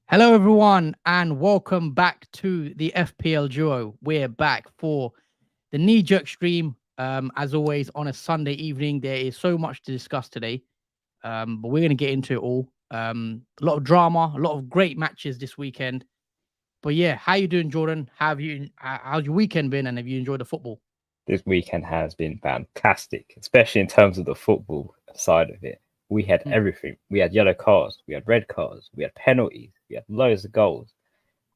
Hello, everyone, and welcome back to the FPL Duo. We're back for the knee-jerk stream. As always, on a Sunday evening, there is so much to discuss today, but we're going to get into it all. A lot of drama, a lot of great matches this weekend. But yeah, how you doing, Jordan? How's your weekend been, and have you enjoyed the football? This weekend has been fantastic, especially in terms of the football side of it. We had everything. We had yellow cards, we had red cards, we had penalties, we had loads of goals.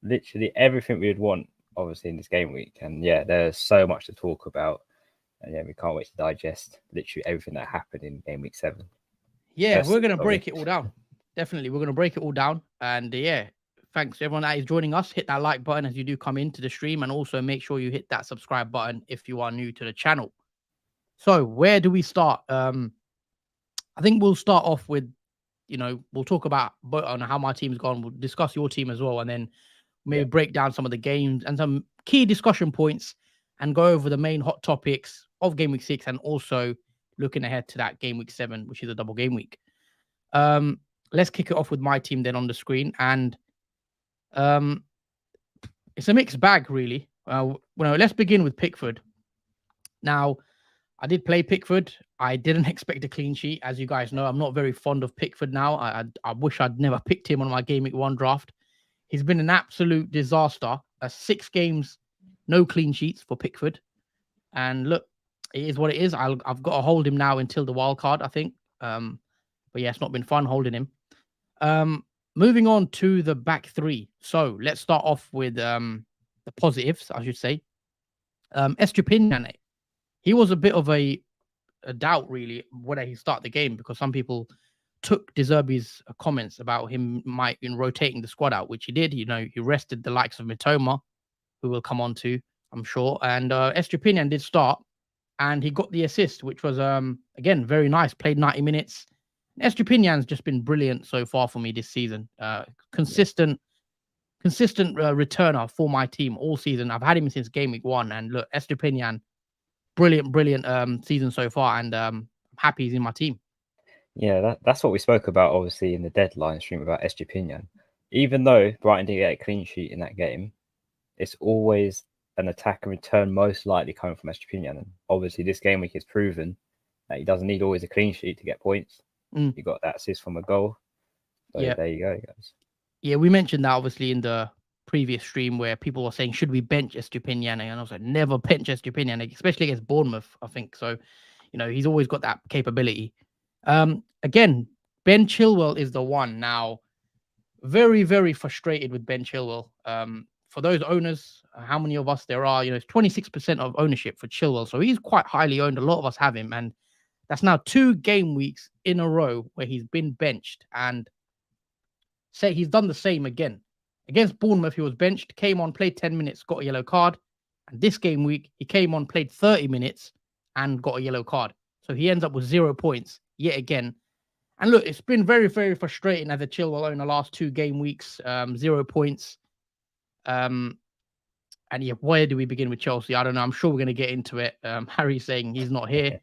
Literally everything we would want, obviously, in this game week. And yeah, there's so much to talk about. And yeah, we can't wait to digest literally everything that happened in game week 7. Yeah, we're going to break it all down. Definitely, we're going to break it all down. And yeah, thanks to everyone that is joining us. Hit that like button as you do come into the stream, and also make sure you hit that subscribe button if you are new to the channel. So where do we start? I think we'll start off with, we'll talk about on how my team's gone. We'll discuss your team as well, and then maybe break down some of the games and some key discussion points, and go over the main hot topics of game week 6, and also looking ahead to that game week 7, which is a double game week. Let's kick it off with my team then on the screen, and it's a mixed bag really. Let's begin with Pickford. Now, I did play Pickford. I didn't expect a clean sheet. As you guys know, I'm not very fond of Pickford now. I wish I'd never picked him on my game week 1 draft. He's been an absolute disaster. 6 games, no clean sheets for Pickford. And look, it is what it is. I've got to hold him now until the wild card, I think. But yeah, it's not been fun holding him. Moving on to the back 3. So let's start off with the positives, I should say. Estupinian. He was a bit of a doubt, really, whether he start the game, because some people took De Zerbi's comments about him might be rotating the squad out, which he did. He rested the likes of Mitoma, who we'll come on to, I'm sure. And Estupinian did start, and he got the assist, which was, again, very nice. Played 90 minutes. Estupinian's just been brilliant so far for me this season. Consistent returner for my team all season. I've had him since game week 1, and look, Estupinian, brilliant season so far, and I'm happy he's in my team. Yeah, that's what we spoke about, obviously, in the deadline stream about Estupinian. Even though Brighton didn't get a clean sheet in that game, it's always an attack and return most likely coming from Estupinian. And obviously, this game week has proven that he doesn't need always a clean sheet to get points. He got that assist from a goal. So there you go, guys. Yeah, we mentioned that obviously in the previous stream, where people were saying, should we bench Estupinian? And I was like, never bench Estupinian, especially against Bournemouth, I think. So, he's always got that capability. Again, Ben Chilwell is the one. Now, very, very frustrated with Ben Chilwell. For those owners, how many of us there are, it's 26% of ownership for Chilwell. So he's quite highly owned. A lot of us have him. And that's now 2 game weeks in a row where he's been benched. And say he's done the same again. Against Bournemouth, he was benched, came on, played 10 minutes, got a yellow card. And this game week, he came on, played 30 minutes, and got a yellow card. So he ends up with 0 points yet again. And look, it's been very, very frustrating as a Chilwell owner last 2 game weeks, 0 points. And yeah, where do we begin with Chelsea? I don't know. I'm sure we're going to get into it. Harry's saying he's not here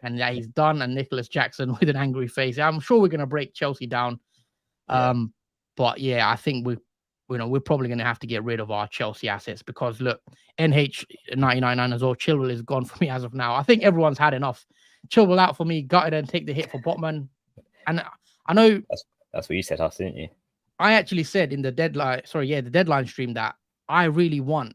and that he's done. And Nicholas Jackson with an angry face. I'm sure we're going to break Chelsea down. But yeah, I think we're probably going to have to get rid of our Chelsea assets, because look, NH999 as well, Chilwell is gone for me as of now. I think everyone's had enough. Chilwell out for me, gutted and take the hit for Botman. And I know that's what you said, didn't you? I actually said in the deadline stream that I really want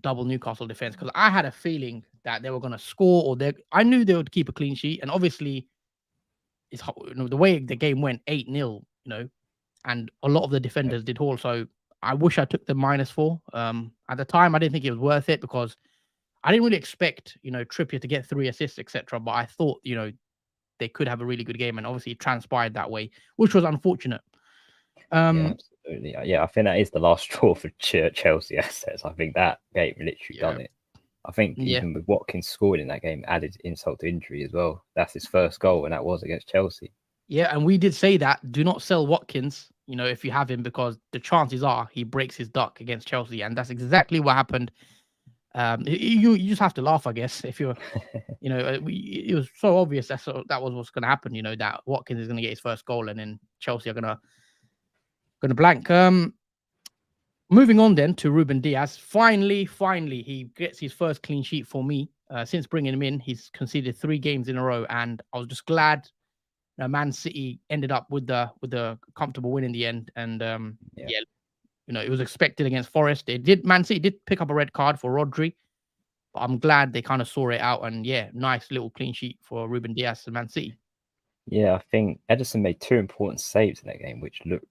double Newcastle defense, because I had a feeling that they were going to score, or I knew they would keep a clean sheet. And obviously, it's the way the game went, 8-0, and a lot of the defenders did haul. So I wish I took the -4. At the time, I didn't think it was worth it, because I didn't really expect, Trippier to get 3 assists, etc. But I thought, they could have a really good game, and obviously it transpired that way, which was unfortunate. Yeah, absolutely. Yeah, I think that is the last straw for Chelsea assets. I think that game literally done it. I think even with Watkins scored in that game, added insult to injury as well. That's his first goal, and that was against Chelsea. Yeah, and we did say that, do not sell Watkins, if you have him, because the chances are he breaks his duck against Chelsea, and that's exactly what happened. You just have to laugh, I guess, if you're, it was so obvious that was what's going to happen. That Watkins is going to get his first goal, and then Chelsea are going to blank. Moving on then to Ruben Diaz. Finally, he gets his first clean sheet for me. Since bringing him in, he's conceded 3 games in a row, and I was just glad Man City ended up with the comfortable win in the end. And it was expected against Forest. Man City did pick up a red card for Rodri, but I'm glad they kind of saw it out. And nice little clean sheet for Ruben Diaz and Man City. Yeah, I think Ederson made 2 important saves in that game, which looked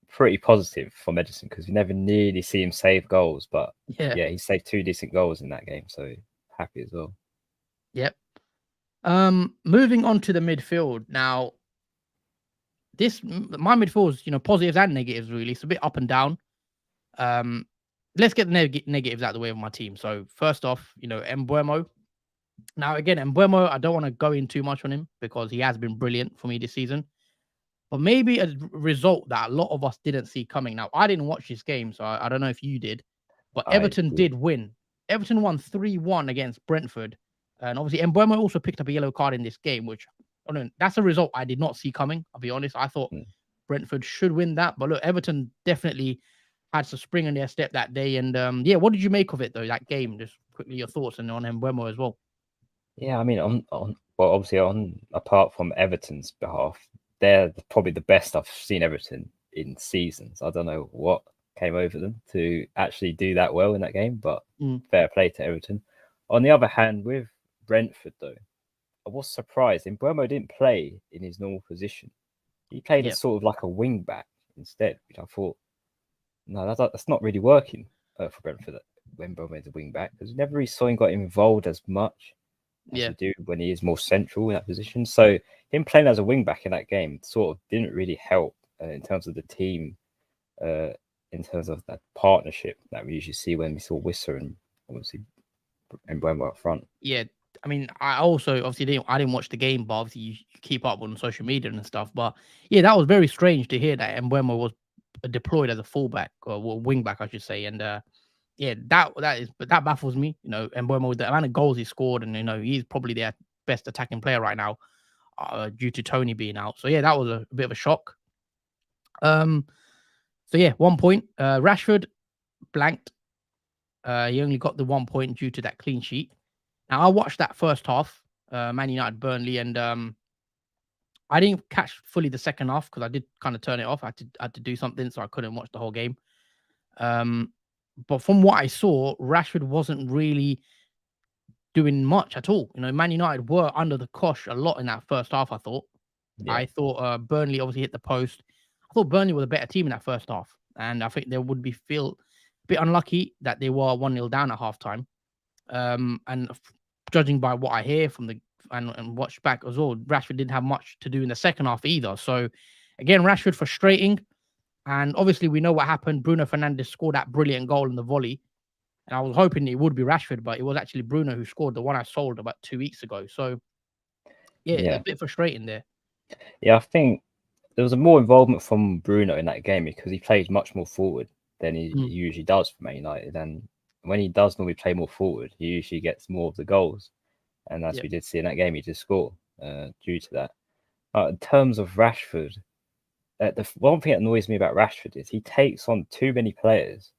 pretty positive from Ederson, because you never nearly see him save goals. But he saved 2 decent goals in that game, so happy as well. Yep. Moving on to the midfield now. My midfield is, positives and negatives, really. It's a bit up and down. Let's get the negatives out of the way of my team. So first off, Mbeumo. Now again, Mbeumo, I don't want to go in too much on him because he has been brilliant for me this season. But maybe a result that a lot of us didn't see coming. Now, I didn't watch this game, so I don't know if you did, but Everton did win. Everton won 3-1 against Brentford. And obviously, Mbeumo also picked up a yellow card in this game, which that's a result I did not see coming. I'll be honest. I thought Brentford should win that. But look, Everton definitely had some spring in their step that day. And what did you make of it, though, that game? Just quickly your thoughts and on Mbeumo as well. Yeah, I mean, obviously, apart from Everton's behalf, they're probably the best I've seen Everton in seasons. I don't know what came over them to actually do that well in that game, but fair play to Everton. On the other hand, with Brentford, though, I was surprised. Mbeumo didn't play in his normal position. He played as sort of like a wing back instead, which I thought, no, that's not really working for Brentford when Mbeumo is a wing back, because we never really saw him got involved as much as you do when he is more central in that position. So him playing as a wing back in that game sort of didn't really help in terms of the team, in terms of that partnership that we usually see when we saw Wissa and obviously Mbeumo up front. Yeah, I mean, I also obviously I didn't watch the game, but obviously you keep up on social media and stuff. But that was very strange to hear that Mbeumo was deployed as a fullback or wing back, I should say. And that baffles me. Mbeumo, with the amount of goals he scored, and he's probably their best attacking player right now, due to Tony being out. So that was a bit of a shock. 1 point. Rashford blanked. He only got the 1 point due to that clean sheet. Now I watched that first half, Man United Burnley, and I didn't catch fully the second half because I did kind of turn it off. I had to do something, so I couldn't watch the whole game. But from what I saw, Rashford wasn't really doing much at all. Man United were under the cosh a lot in that first half, I thought. Yeah. I thought Burnley obviously hit the post. I thought Burnley were the better team in that first half. And I think they would feel a bit unlucky that they were 1-0 down at halftime. And judging by what I hear from and watch back as well, Rashford didn't have much to do in the second half either. So again, Rashford frustrating. And obviously we know what happened. Bruno Fernandes scored that brilliant goal in the volley. And I was hoping it would be Rashford, but it was actually Bruno who scored the one I sold about 2 weeks ago. So a bit frustrating there. Yeah, I think there was a more involvement from Bruno in that game because he plays much more forward than he usually does for Man United. And when he does normally play more forward, he usually gets more of the goals. And as we did see in that game, he did score due to that. In terms of Rashford, the one thing that annoys me about Rashford is he takes on too many players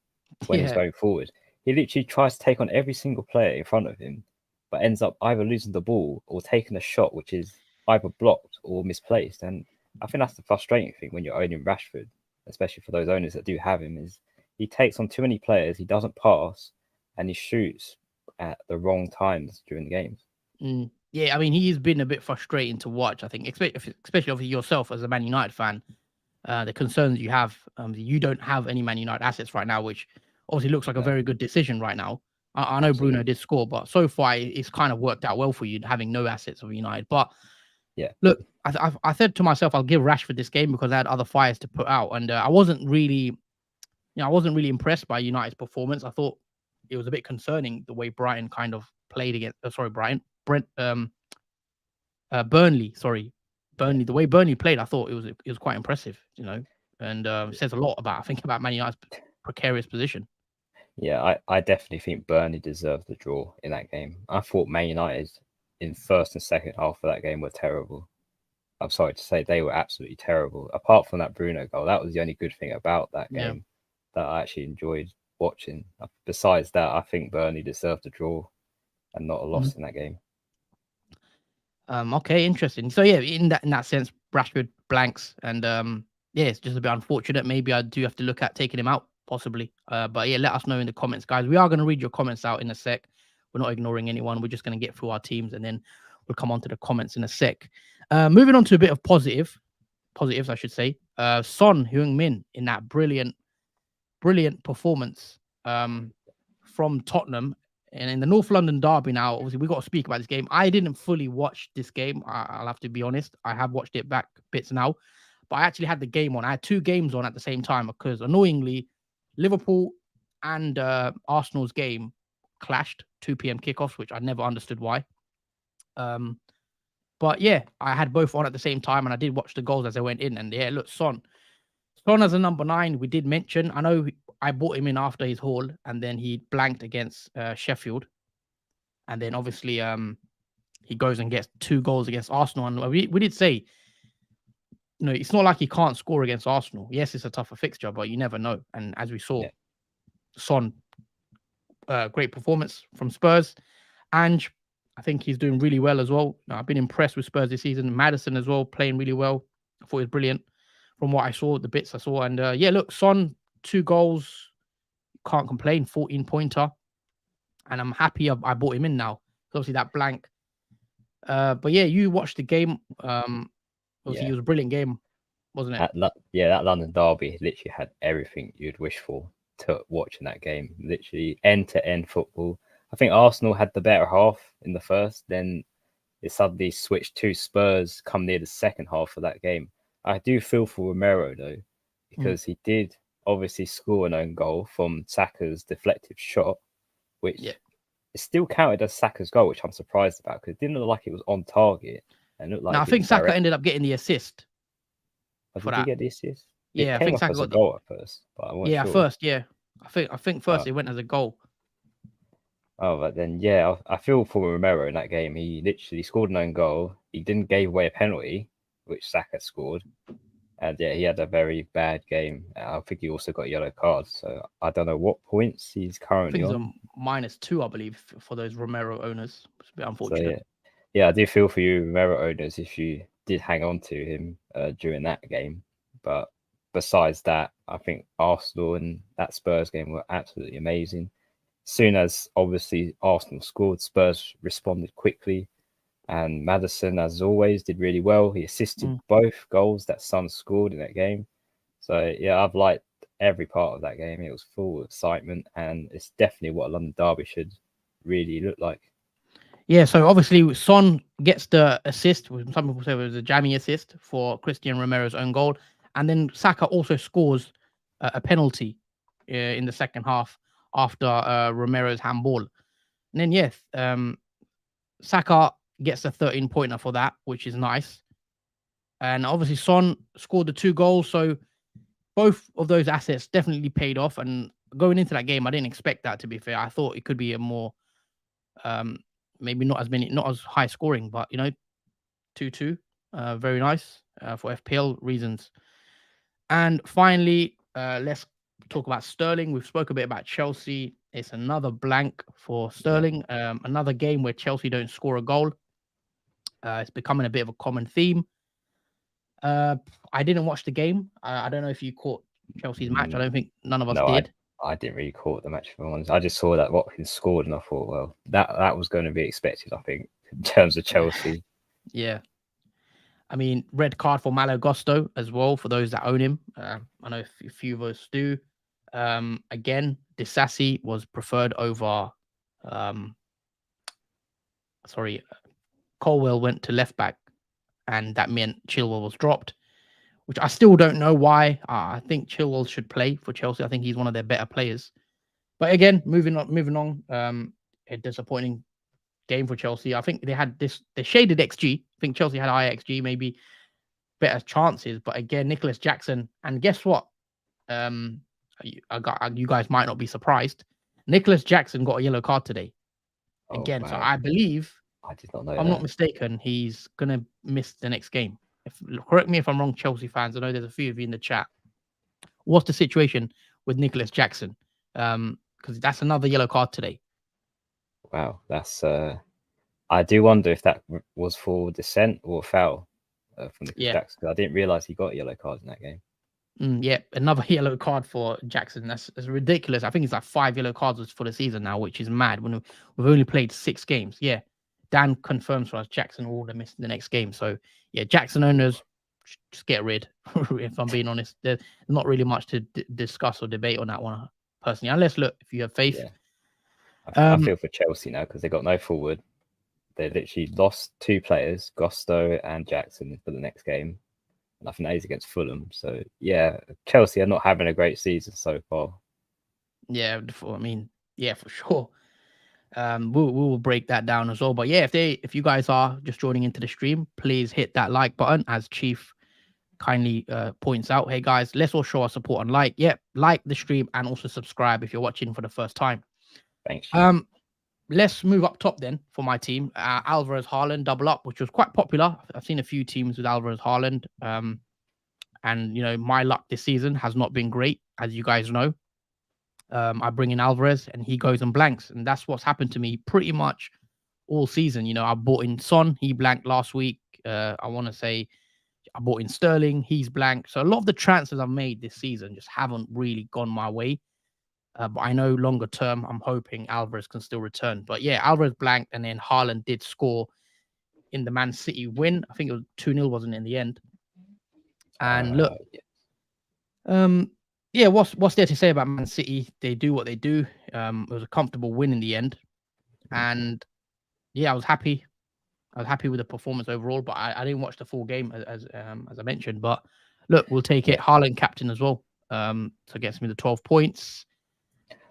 when he's going forward. He literally tries to take on every single player in front of him, but ends up either losing the ball or taking a shot which is either blocked or misplaced. And I think that's the frustrating thing when you're owning Rashford, especially for those owners that do have him, is he takes on too many players, he doesn't pass, and he shoots at the wrong times during the games. Yeah, I mean, he's been a bit frustrating to watch, I think, especially of yourself as a Man United fan. The concerns you have, you don't have any Man United assets right now, which obviously looks like a very good decision right now. I know Bruno did score, but so far it's kind of worked out well for you having no assets of United. But look, I said to myself, I'll give Rashford this game because I had other fires to put out, and I wasn't really impressed by United's performance. I thought it was a bit concerning the way Brighton kind of played against. Burnley. Sorry, Burnley. The way Burnley played, I thought it was quite impressive. And it says a lot about Man United's precarious position. Yeah, I definitely think Burnley deserved the draw in that game. I thought Man United in first and second half of that game were terrible. I'm sorry to say they were absolutely terrible. Apart from that Bruno goal, that was the only good thing about that Yeah. game that I actually enjoyed watching. Besides that, I think Burnley deserved a draw and not a loss in that game. Okay, interesting. So yeah, in that sense, Rashford blanks, and yeah, it's just a bit unfortunate. Maybe I do have to look at taking him out, possibly. But yeah, let us know in the comments, guys. We are going to read your comments out in a sec. We're not ignoring anyone. We're just going to get through our teams, and then we'll come on to the comments in a sec. Moving on to a bit of positives, I should say. Son Heung-min in that brilliant performance from Tottenham. And in the North London derby now, obviously, we got to speak about this game. I didn't fully watch this game. I'll have to be honest. I have watched it back bits now. But I actually had the game on. I had two games on at the same time because, annoyingly, Liverpool and Arsenal's game clashed, 2 p.m. kickoffs, which I never understood why. But yeah, I had both on at the same time, and I did watch the goals as they went in. And yeah, look, Son as a number 9, we did mention. I know I bought him in after his haul, and then he blanked against Sheffield. And then obviously he goes and gets 2 goals against Arsenal. And we did say, you know, it's not like he can't score against Arsenal. Yes, it's a tougher fixture, but you never know. And as we saw, Son, great performance from Spurs. And I think he's doing really well as well. I've been impressed with Spurs this season. Maddison as well, playing really well. I thought he was brilliant from what I saw, the bits I saw. And yeah, look, Son, 2 goals. Can't complain. 14-pointer. And I'm happy I bought him in now. Obviously, that blank. But yeah, you watched the game. Obviously, it was a brilliant game, wasn't it? That London derby literally had everything you'd wish for to watch in that game. Literally end-to-end football. I think Arsenal had the better half in the first. Then it suddenly switched to Spurs come near the second half of that game. I do feel for Romero, though, because he did obviously score an own goal from Saka's deflected shot, which is still counted as Saka's goal, which I'm surprised about because it didn't look like it was on target. And looked like I think Saka ended up getting the assist. Did he get the assist? Yeah, I think Saka got a goal at first, but I wasn't sure. First, yeah. I think first it went as a goal. Oh, but then yeah, I feel for Romero in that game. He literally scored an own goal. He didn't give away a penalty, which Saka scored. And yeah, he had a very bad game. I think he also got a yellow card. So I don't know what points he's currently on. -2, I believe, for those Romero owners. It's a bit unfortunate. So, yeah, I do feel for you, Romero owners, if you did hang on to him during that game. But besides that, I think Arsenal and that Spurs game were absolutely amazing. Soon as obviously Arsenal scored, Spurs responded quickly. And Maddison, as always, did really well. He assisted both goals that Son scored in that game. So, yeah, I've liked every part of that game. It was full of excitement, and it's definitely what a London derby should really look like. Yeah, so obviously Son gets the assist. Some people say it was a jammy assist for Christian Romero's own goal. And then Saka also scores a penalty in the second half after Romero's handball. And then, yes, Saka gets a 13-pointer for that, which is nice. And obviously Son scored the 2 goals. So both of those assets definitely paid off. And going into that game, I didn't expect that, to be fair. I thought it could be a more, maybe not as high scoring, but, you know, 2-2. Very nice for FPL reasons. And finally, let's talk about Sterling. We've spoke a bit about Chelsea. It's another blank for Sterling. Another game where Chelsea don't score a goal. It's becoming a bit of a common theme. I didn't watch the game. I don't know if you caught Chelsea's match. I don't think none of us did. I didn't really caught the match for once. I just saw that Watkins scored, and I thought, well, that was going to be expected, I think, in terms of Chelsea. Yeah. I mean, red card for Malo Gusto as well, for those that own him. I know a few of us do. Again, Disasi was preferred over... Colwell went to left back, and that meant Chilwell was dropped, which I still don't know why. I think Chilwell should play for Chelsea. I think he's one of their better players. But again, moving on. A disappointing game for Chelsea. I think they shaded XG. I think Chelsea had higher XG, maybe better chances. But again, Nicholas Jackson, and guess what? You guys might not be surprised. Nicholas Jackson got a yellow card today. Oh, Again, so wow. I believe, I did not know if I'm that. not mistaken, he's gonna miss the next game. Correct me if I'm wrong, Chelsea fans. I know there's a few of you in the chat. What's the situation with Nicholas Jackson? Because that's another yellow card today. Wow, that's I do wonder if that was for dissent or foul from Nicholas Jackson, because I didn't realize he got a yellow card in that game. Yeah, another yellow card for Jackson. That's ridiculous. I think it's like 5 yellow cards for the season now, which is mad when we've only played 6 games. Yeah, Dan confirms for us Jackson will miss the next game. So yeah, Jackson owners, just get rid. If I'm being honest, there's not really much to discuss or debate on that one personally. Unless, look, if you have faith. Yeah. I feel for Chelsea now because they got no forward. They literally lost 2 players, Gusto and Jackson, for the next game. And I think that is against Fulham. So yeah, Chelsea are not having a great season so far. Yeah, I mean, yeah, for sure. We'll break that down as well. But yeah, if you guys are just joining into the stream, please hit that like button, as Chief kindly points out. Hey guys, let's all show our support and like. Yep, like the stream and also subscribe if you're watching for the first time. Thanks, Chief. Let's move up top then for my team. Alvarez Haaland double up, which was quite popular. I've seen a few teams with Alvarez Haaland. And you know, my luck this season has not been great, as you guys know. I bring in Alvarez and he goes and blanks, and that's what's happened to me pretty much all season. You know, I bought in Son, he blanked last week. I want to say I bought in Sterling, he's blank. So a lot of the transfers I've made this season just haven't really gone my way. But I know longer term, I'm hoping Alvarez can still return. But yeah, Alvarez blanked, and then Haaland did score in the Man City win. I think it was 2-0, wasn't it, in the end? And look, yeah, what's there to say about Man City? They do what they do. It was a comfortable win in the end, and yeah, I was happy. I was happy with the performance overall, but I didn't watch the full game as I mentioned. But look, we'll take it. Haaland captain as well. So gets me the 12 points.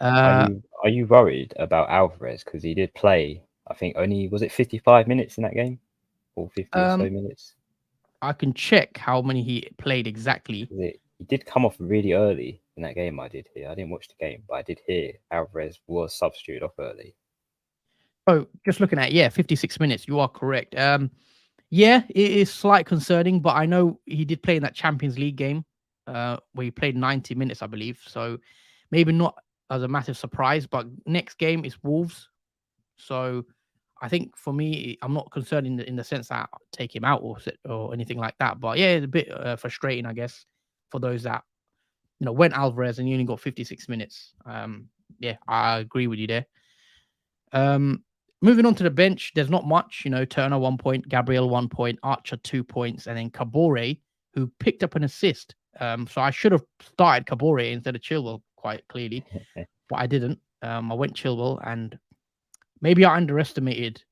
Are you worried about Alvarez, because he did play? I think only, was it 55 minutes in that game, or 50 or so minutes? I can check how many he played exactly. He did come off really early in that game. I did hear. I didn't watch the game, but I did hear Alvarez was substituted off early. Oh, just looking at 56 minutes. You are correct. Yeah, it is slight concerning, but I know he did play in that Champions League game, where he played 90 minutes, I believe. So maybe not as a massive surprise, but next game is Wolves. So I think for me, I'm not concerned in the sense that I'll take him out or anything like that. But yeah, it's a bit frustrating, I guess, for those that, you know, went Alvarez and you only got 56 minutes. Yeah, I agree with you there. Moving on to the bench, there's not much. You know, Turner 1 point, Gabriel 1 point, Archer 2 points, and then Kabore, who picked up an assist. So I should have started Kabore instead of Chilwell, quite clearly, but I didn't. I went Chilwell, and maybe I underestimated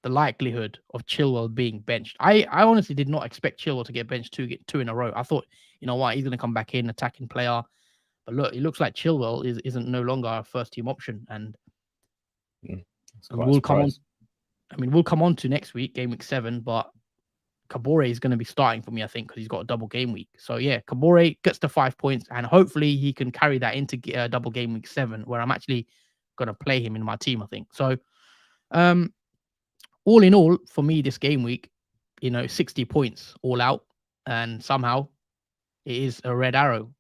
the likelihood of Chilwell being benched. I honestly did not expect Chilwell to get benched two in a row. I thought, you know what, he's going to come back in, attacking player. But look, it looks like Chilwell isn't no longer a first team option, and we'll come on. I mean, we'll come on to next week, game week 7, but Kabore is going to be starting for me, I think, because he's got a double game week. So yeah, Kabore gets to 5 points, and hopefully he can carry that into double game week 7, where I'm actually going to play him in my team, I think. So, all in all, for me this game week, you know, 60 points all out, and somehow it is a red arrow.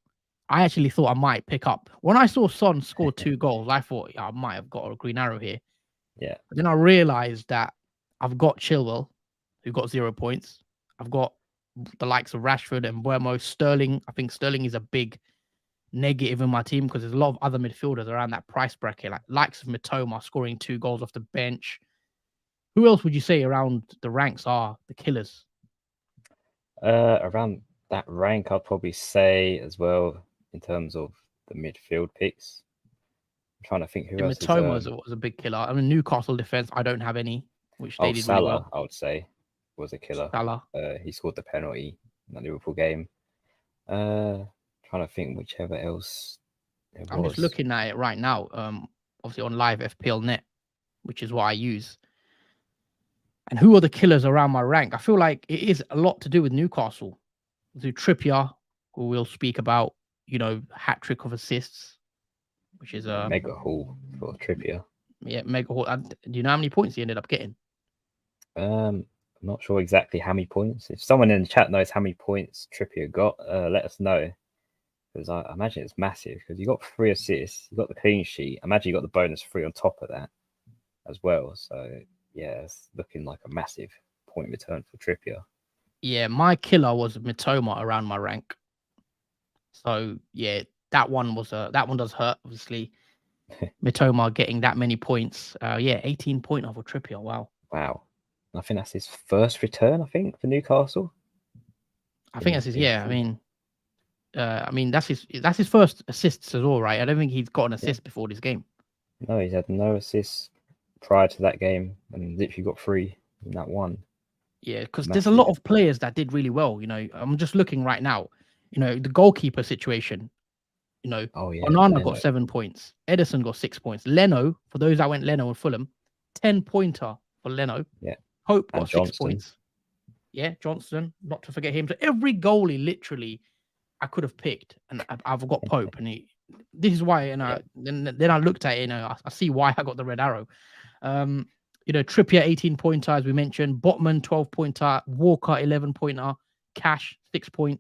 I actually thought I might pick up. When I saw Son score 2 goals, I thought, yeah, I might have got a green arrow here. Yeah. But then I realized that I've got Chilwell, who got 0 points. I've got the likes of Rashford and Buemo, Sterling. I think Sterling is a big negative in my team because there's a lot of other midfielders around that price bracket, like likes of Mitoma scoring 2 goals off the bench. Who else would you say around the ranks are the killers? Around that rank, I'd probably say as well, in terms of the midfield picks. I'm trying to think who else. Mitoma was a big killer. I mean, Newcastle defense, I don't have any, which they did Salah, really well. I would say, was a killer. Salah. He scored the penalty in the Liverpool game. Trying to think whichever else it I'm just looking at it right now. Obviously on live FPL net, which is what I use. And who are the killers around my rank? I feel like it is a lot to do with Newcastle. To Trippier, who we'll speak about, you know, hat trick of assists. which is mega haul for Trippier. Yeah, mega haul. Do you know how many points he ended up getting? I'm not sure exactly how many points. If someone in the chat knows how many points Trippier got, let us know. Because I imagine it's massive. Because you got 3 assists, you got the clean sheet. I imagine you got the bonus 3 on top of that as well. So yeah, it's looking like a massive point return for Trippier. Yeah, my killer was Mitoma around my rank. So yeah, that one does hurt, obviously. Mitoma getting that many points. 18 point over Trippier. Wow. I think that's his first return, I think, for Newcastle. I think that's his, I mean that's his first assists as well, right? I don't think he's got an assist before this game. No, he's had no assists prior to that game and literally got 3 in that one. Yeah, because there's a lot of players that did really well. You know, I'm just looking right now. You know, the goalkeeper situation. You know, Onana got 7 points. Edison got 6 points. Leno, for those that went Leno and Fulham, 10-pointer for Leno. Yeah. Hope got 6 points. Yeah, Johnston, not to forget him. So every goalie, literally, I could have picked, and I've got Pope, and this is why. And then I looked at it, and I see why I got the red arrow. You know, Trippier 18-pointer, as we mentioned. Botman 12-pointer. Walker 11-pointer. Cash 6 point.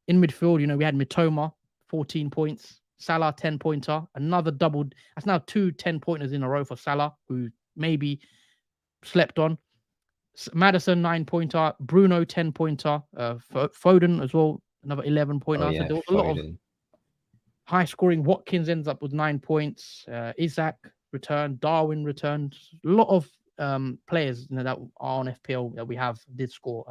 In midfield, you know, we had Mitoma 14 points. Salah 10-pointer. Another double. That's now 2 10-pointers in a row for Salah, who maybe slept on. Maddison 9-pointer. Bruno 10-pointer. Foden as well, another 11-pointer. So there was a lot of high scoring. Watkins ends up with 9 points. Isaac returned. Darwin returned. A lot of players, you know, that are on FPL that we have did score.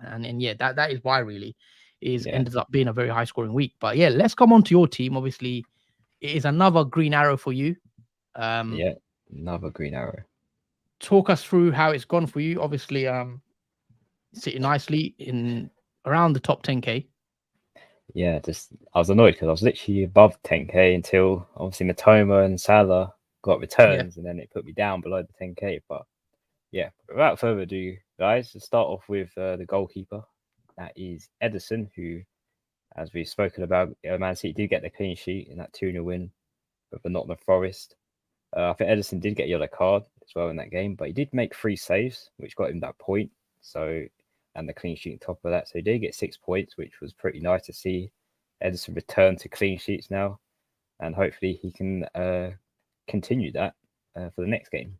And yeah, that is why really ended up being a very high scoring week. But yeah, let's come on to your team. Obviously, it is another green arrow for you. Another green arrow. Talk us through how it's gone for you. Obviously, sitting nicely in around the top 10k. Yeah, I was annoyed because I was literally above 10k until obviously Mitoma and Salah got returns, and then it put me down below the 10k. But yeah, without further ado, guys, let's start off with the goalkeeper. That is Edison, who, as we've spoken about, Man City did get the clean sheet in that 2-0 win over Nottingham Forest. I think Edison did get a yellow card as well in that game, but he did make 3 saves, which got him that point. So, and the clean sheet on top of that. So he did get 6 points, which was pretty nice to see Edison return to clean sheets now. And hopefully he can continue that for the next game.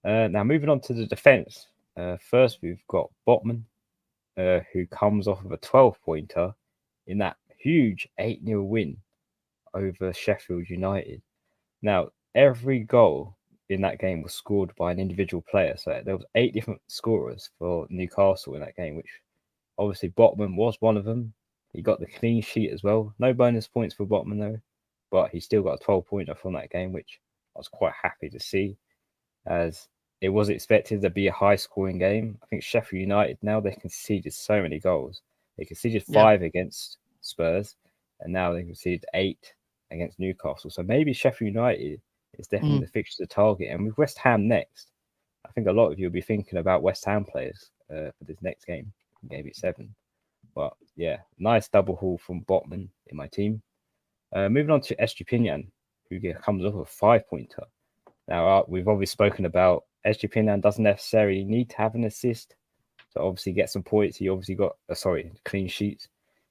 Now, moving on to the defence. First, we've got Botman, who comes off of a 12-pointer in that huge 8-0 win over Sheffield United. Now, every goal in that game was scored by an individual player. So there was 8 different scorers for Newcastle in that game, which obviously Botman was one of them. He got the clean sheet as well. No bonus points for Botman though, but he still got a 12-pointer from that game, which I was quite happy to see, as it was expected to be a high-scoring game. I think Sheffield United, now they conceded so many goals. They conceded 5 against Spurs, and now they conceded 8 against Newcastle. So maybe Sheffield United is definitely the fixture to target. And with West Ham next, I think a lot of you will be thinking about West Ham players for this next game, Game Week 7. But yeah, nice double haul from Botman in my team. Moving on to Estupinian, who comes up with a 5-pointer. Now, we've obviously spoken about Estupinian doesn't necessarily need to have an assist to obviously get some points. He obviously got, clean sheets.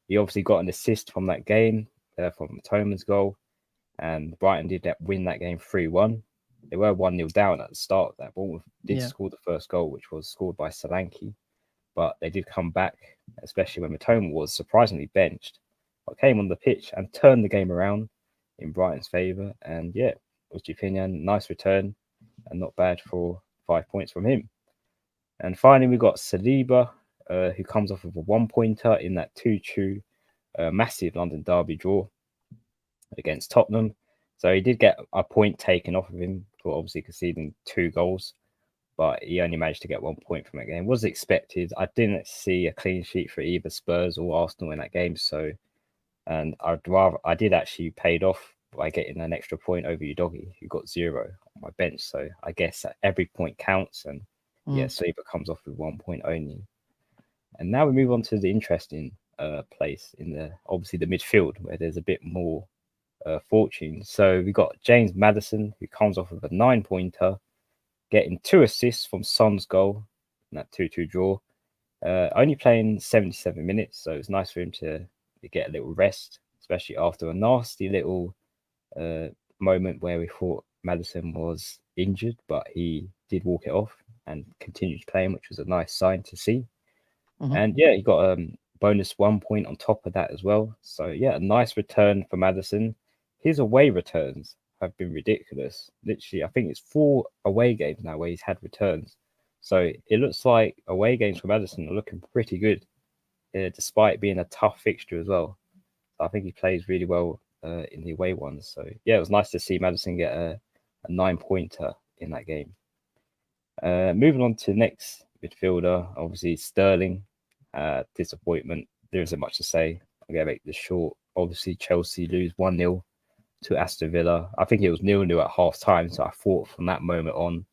He obviously got an assist from that game, from Toman's goal, and Brighton did win that game 3-1. They were 1-0 down at the start of that. Bournemouth did score the first goal, which was scored by Solanke, but they did come back, especially when Mitoma was surprisingly benched, but came on the pitch and turned the game around in Brighton's favour. And yeah, Estupinian, nice return and not bad for 5 points from him. And finally, we got Saliba, who comes off of a 1-pointer in that 2-2 massive London derby draw against Tottenham. So he did get a point taken off of him for obviously conceding 2 goals, but he only managed to get 1 point from that game. Was expected. I didn't see a clean sheet for either Spurs or Arsenal in that game. So, and I did actually paid off by getting an extra point over Udogie, who got 0 on my bench. So I guess that every point counts, and Saliba comes off with 1 point only. And now we move on to the interesting place in the midfield, where there's a bit more fortune. So we got James Maddison, who comes off of a 9-pointer, getting 2 assists from Son's goal in that 2-2 draw. Only playing 77 minutes, so it's nice for him to get a little rest, especially after a nasty little moment where we thought Maddison was injured, but he did walk it off and continued playing, which was a nice sign to see. And yeah, he got bonus 1 point on top of that as well. So yeah, a nice return for Maddison. His away returns have been ridiculous. Literally, I think it's 4 away games now where he's had returns. So it looks like away games for Maddison are looking pretty good, despite being a tough fixture as well. So I think he plays really well in the away ones. So yeah, it was nice to see Maddison get a 9-pointer in that game. Moving on to the next midfielder, obviously Sterling. Disappointment. There isn't much to say. I'm going to make this short. Obviously, Chelsea lose 1-0 to Aston Villa. I think it was 0-0 at half time. So I thought from that moment on,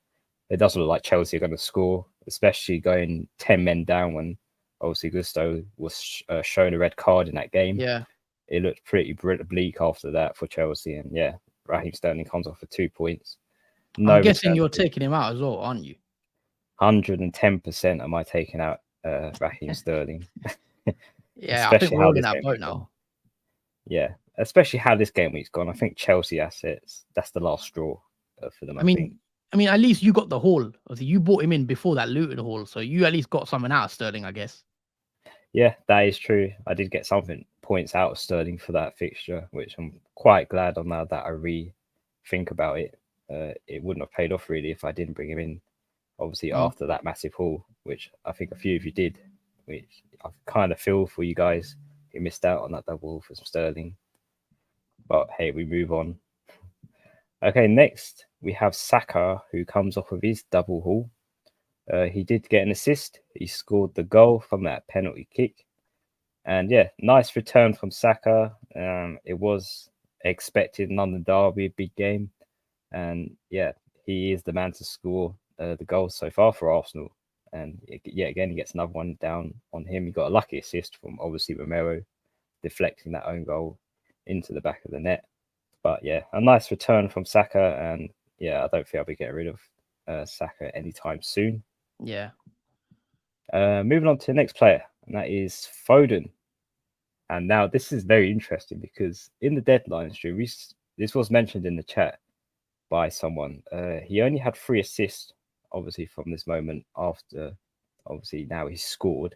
it doesn't look like Chelsea are going to score, especially going 10 men down when obviously Gusto was shown a red card in that game. Yeah. It looked pretty bleak after that for Chelsea. And yeah, Raheem Sterling comes off for 2 points. I'm guessing you're taking him out as well, aren't you? 110% am I taking out Raheem Sterling. Yeah, I think we're all in that boat now. Yeah, especially how this game week's gone. I think Chelsea assets, that's the last straw for them. I mean, at least you got the haul. You bought him in before that Luton haul, so you at least got something out of Sterling, I guess. Yeah, that is true. I did get something points out of Sterling for that fixture, which I'm quite glad on now that I rethink about it. It wouldn't have paid off really if I didn't bring him in, obviously, after that massive haul, which I think a few of you did, which I kind of feel for you guys who missed out on that double for Sterling. But hey, we move on. Okay, next we have Saka, who comes off of his double haul. He did get an assist. He scored the goal from that penalty kick. And yeah, nice return from Saka. It was expected, London Derby, big game. And yeah, he is the man to score the goals so far for Arsenal. And yeah, again, he gets another one down on him. He got a lucky assist from obviously Romero, deflecting that own goal into the back of the net. But yeah, a nice return from Saka. And yeah, I don't think I'll be getting rid of Saka anytime soon. Yeah. Moving on to the next player, and that is Foden. And now this is very interesting because in the deadline stream, this was mentioned in the chat by someone. He only had 3 assists, obviously, from this moment after, obviously, now he's scored.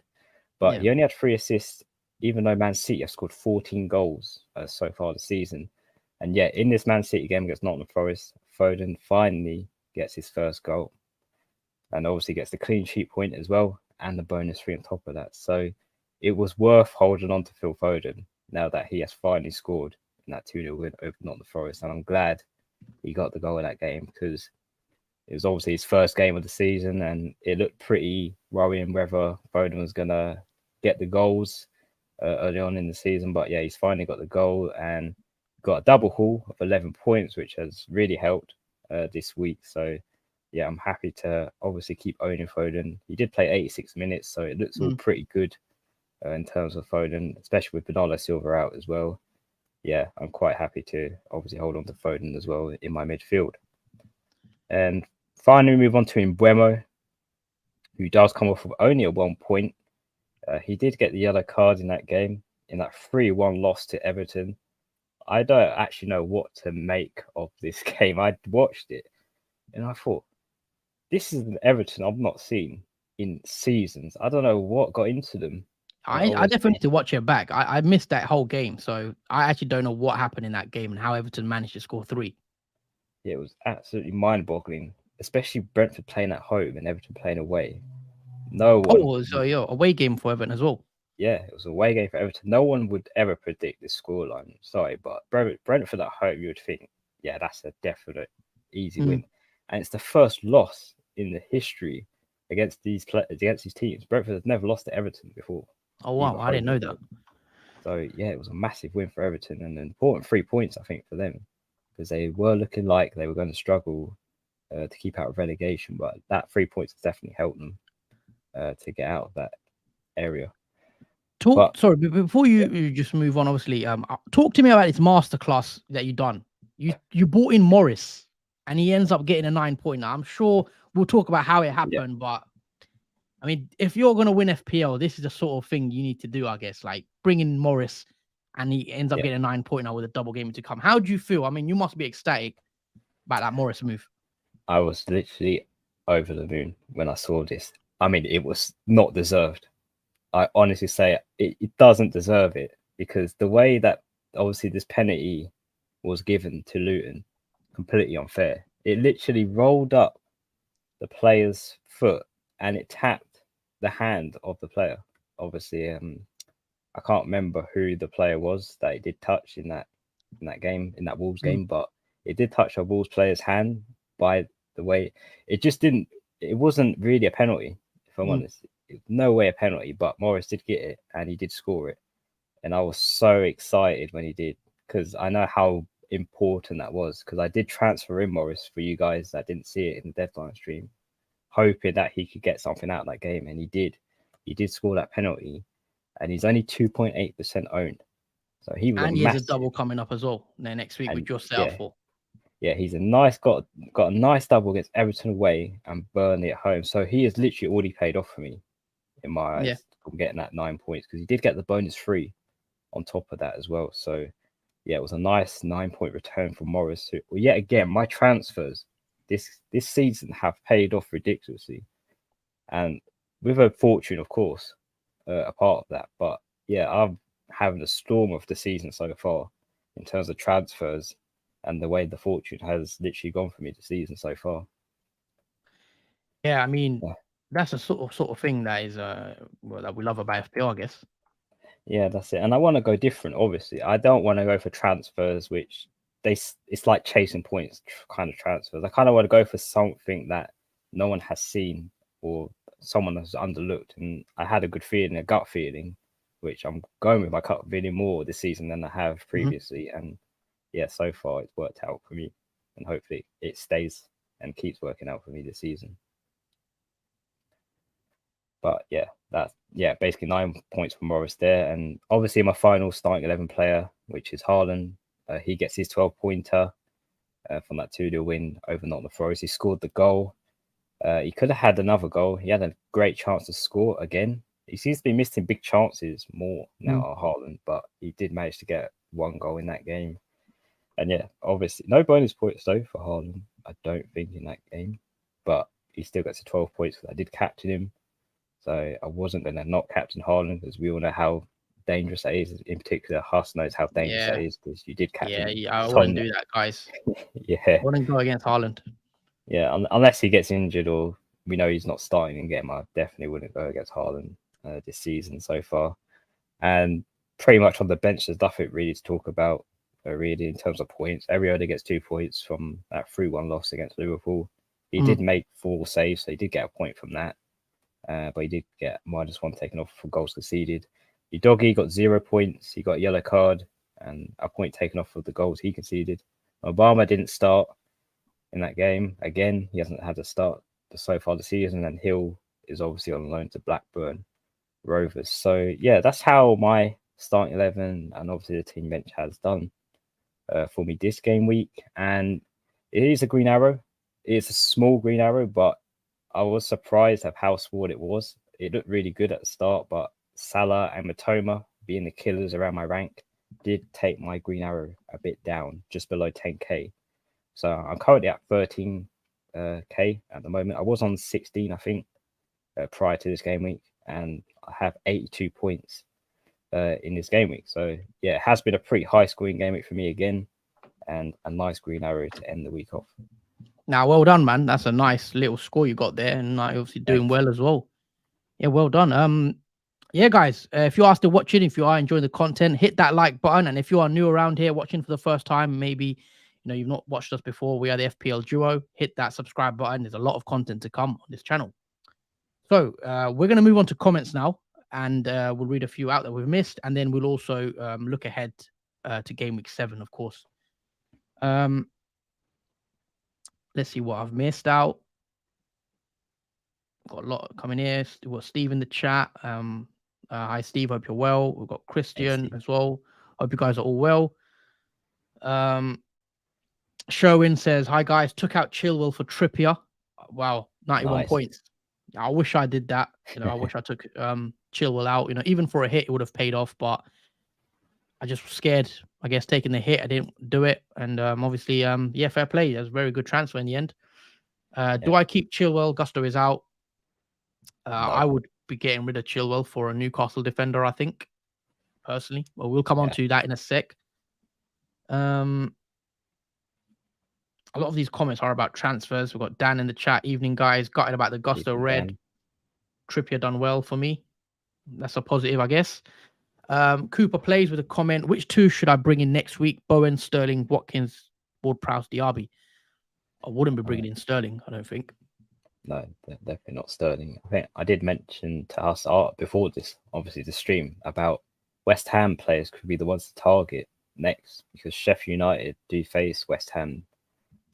But he only had 3 assists, even though Man City have scored 14 goals so far this season. And yet, in this Man City game against Nottingham Forest, Foden finally gets his first goal. And obviously gets the clean sheet point as well, and the bonus 3 on top of that. So it was worth holding on to Phil Foden now that he has finally scored in that 2-0 win over Nottingham Forest. And I'm glad he got the goal in that game because it was obviously his first game of the season and it looked pretty worrying whether Foden was going to get the goals early on in the season. But yeah, he's finally got the goal and got a double haul of 11 points, which has really helped this week. So yeah, I'm happy to obviously keep owning Foden. He did play 86 minutes, so it looks all pretty good in terms of Foden, especially with Bernardo Silva out as well. Yeah, I'm quite happy to obviously hold on to Foden as well in my midfield. And finally, move on to Mbeumo, who does come off of only a 1 point. He did get the yellow card in that game, in that 3-1 loss to Everton. I don't actually know what to make of this game. I watched it and I thought, this is an Everton I've not seen in seasons. I don't know what got into them. I definitely need to watch it back. I missed that whole game, so I actually don't know what happened in that game and how Everton managed to score 3. Yeah, it was absolutely mind-boggling, especially Brentford playing at home and Everton playing away. No one. Oh, so yeah, away game for Everton as well. Yeah, it was a away game for Everton. No one would ever predict this scoreline. Sorry, but Brentford at home, you would think, yeah, that's a definite easy win. And it's the first loss in the history against these teams. Brentford has never lost to Everton before. Oh wow, I didn't know that. So yeah, it was a massive win for Everton and an important 3 points, I think, for them, because they were looking like they were going to struggle to keep out of relegation. But that 3 points has definitely helped them to get out of that area. Sorry, before you just move on, obviously, talk to me about this masterclass that you done. You brought in Morris, and he ends up getting a 9-pointer. I'm sure we'll talk about how it happened, but I mean, if you're gonna win FPL, this is the sort of thing you need to do, I guess. Like bring in Morris, and he ends up getting a 9-pointer with a double game to come. How do you feel? I mean, you must be ecstatic about that Morris move. I was literally over the moon when I saw this. I mean, it was not deserved. I honestly say it doesn't deserve it, because the way that obviously this penalty was given to Luton, completely unfair. It literally rolled up the player's foot and it tapped the hand of the player. Obviously, I can't remember who the player was that it did touch in that game, in that Wolves game, but it did touch a Wolves player's hand. By the way, it wasn't really a penalty, if I'm honest. No way a penalty, but Morris did get it and he did score it. And I was so excited when he did, because I know how important that was, because I did transfer in Morris for you guys that didn't see it in the deadline stream, hoping that he could get something out of that game. And he did score that penalty, and he's only 2.8% owned. So he was he has a double coming up as well next week, which you're set up for. Yeah, he's got a nice double against Everton away and Burnley at home. So he has literally already paid off for me in my eyes from getting that 9 points, because he did get the bonus free on top of that as well. So yeah, it was a nice 9-point return from Morris. Who, yet again, my transfers this season have paid off ridiculously, and with a fortune, of course, a part of that. But yeah, I'm having a storm of the season so far in terms of transfers and the way the fortune has literally gone for me this season so far. Yeah, I mean, that's a sort of thing that is that we love about FPL, I guess. Yeah, that's it. And I want to go different, obviously. I don't want to go for transfers which it's like chasing points kind of transfers. I kind of want to go for something that no one has seen or someone has underlooked. And I had a good feeling, a gut feeling, which I'm going with my gut feeling more this season than I have previously. And yeah, so far it's worked out for me. And hopefully it stays and keeps working out for me this season. But yeah, basically 9 points for Morris there. And obviously my final starting 11 player, which is Haaland, he gets his 12-pointer from that 2-0 win over Nottingham Forest. He scored the goal. He could have had another goal. He had a great chance to score again. He seems to be missing big chances more now, Haaland, but he did manage to get one goal in that game. And yeah, obviously no bonus points though for Haaland, I don't think, in that game. But he still gets 12 points because I did captain him. So I wasn't going to not captain Haaland, because we all know how dangerous that is. In particular, Huss knows how dangerous that is, because you did captain. Yeah, I wouldn't do that, guys. I wouldn't go against Haaland. Yeah, unless he gets injured or we know he's not starting in game, I definitely wouldn't go against Haaland this season so far. And pretty much on the bench, there's nothing really to talk about, really, in terms of points. Everybody gets 2 points from that 3-1 loss against Liverpool. He did make 4 saves, so he did get a point from that. But he did get -1 taken off for goals conceded. Udogie got 0 points. He got a yellow card and a point taken off for the goals he conceded. Obama didn't start in that game. Again, he hasn't had a start so far this season, and Hill is obviously on loan to Blackburn Rovers. So yeah, that's how my starting 11 and obviously the team bench has done for me this game week. And it is a green arrow. It's a small green arrow, but I was surprised at how small it was. It looked really good at the start, but Salah and Matoma, being the killers around my rank, did take my green arrow a bit down, just below 10k. So I'm currently at 13k at the moment. I was on 16, I think, prior to this game week, and I have 82 points in this game week. So yeah, it has been a pretty high scoring game week for me again, and a nice green arrow to end the week off. Now, well done, man. That's a nice little score you got there, and obviously doing well as well. Yeah, well done. Yeah, guys, if you are still watching, if you are enjoying the content, hit that like button. And if you are new around here watching for the first time, maybe you've not watched us before, we are the FPL Duo. Hit that subscribe button. There's a lot of content to come on this channel. So we're going to move on to comments now, and we'll read a few out that we've missed, and then we'll also look ahead to game week 7, of course. Let's see what I've missed out. Got a lot coming here. We've got Steve in the chat. Hi, Steve. Hope you're well. We've got Christian Steve. as well. Hope you guys are all well. Sherwin says, hi, guys. Took out Chilwell for Trippier. Wow, 91 Nice. points. I wish I did that. I wish I took Chilwell out. Even for a hit, it would have paid off. But I just was scared, I guess, taking the hit. I didn't do it. And obviously, yeah, fair play. That was a very good transfer in the end. Do I keep Chilwell? Gusto is out. No. I would be getting rid of Chilwell for a Newcastle defender, I think, personally. Well, we'll come on to that in a sec. A lot of these comments are about transfers. We've got Dan in the chat. Evening, guys. Gutted about the Gusto red. Dan. Trippier done well for me. That's a positive, I guess. Cooper plays with a comment. Which two should I bring in next week? Bowen, Sterling, Watkins, Ward-Prowse, Diaby. I wouldn't be bringing in Sterling, I don't think. No, definitely not Sterling. I think I did mention to us before this, obviously, the stream about West Ham players could be the ones to target next because Sheffield United do face West Ham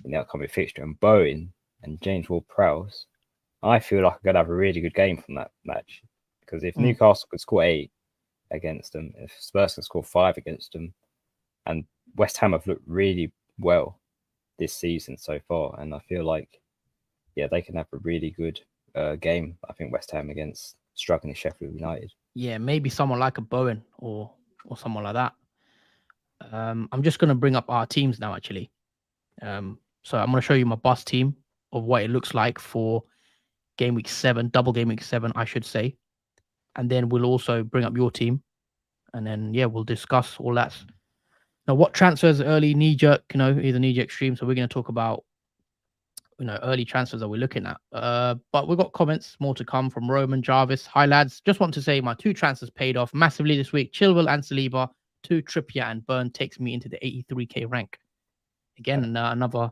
in the upcoming fixture. And Bowen and James Ward-Prowse, I feel like I'm going to have a really good game from that match because if Newcastle could score 8 against them, if Spurs can score 5 against them, and West Ham have looked really well this season so far, and I feel like they can have a really good game. I think West Ham against struggling Sheffield United. Yeah, maybe someone like a Bowen or someone like that. I'm just going to bring up our teams now, actually. So I'm going to show you my bus team of what it looks like for game week 7, double game week 7, I should say. And then we'll also bring up your team. And then, we'll discuss all that. Now, what transfers early knee-jerk, is a knee-jerk stream. So we're going to talk about, early transfers that we're looking at. But we've got comments, more to come from Roman Jarvis. Hi, lads. Just want to say my 2 transfers paid off massively this week. Chilwell and Saliba, 2 Trippier and Burn takes me into the 83k rank. Again, another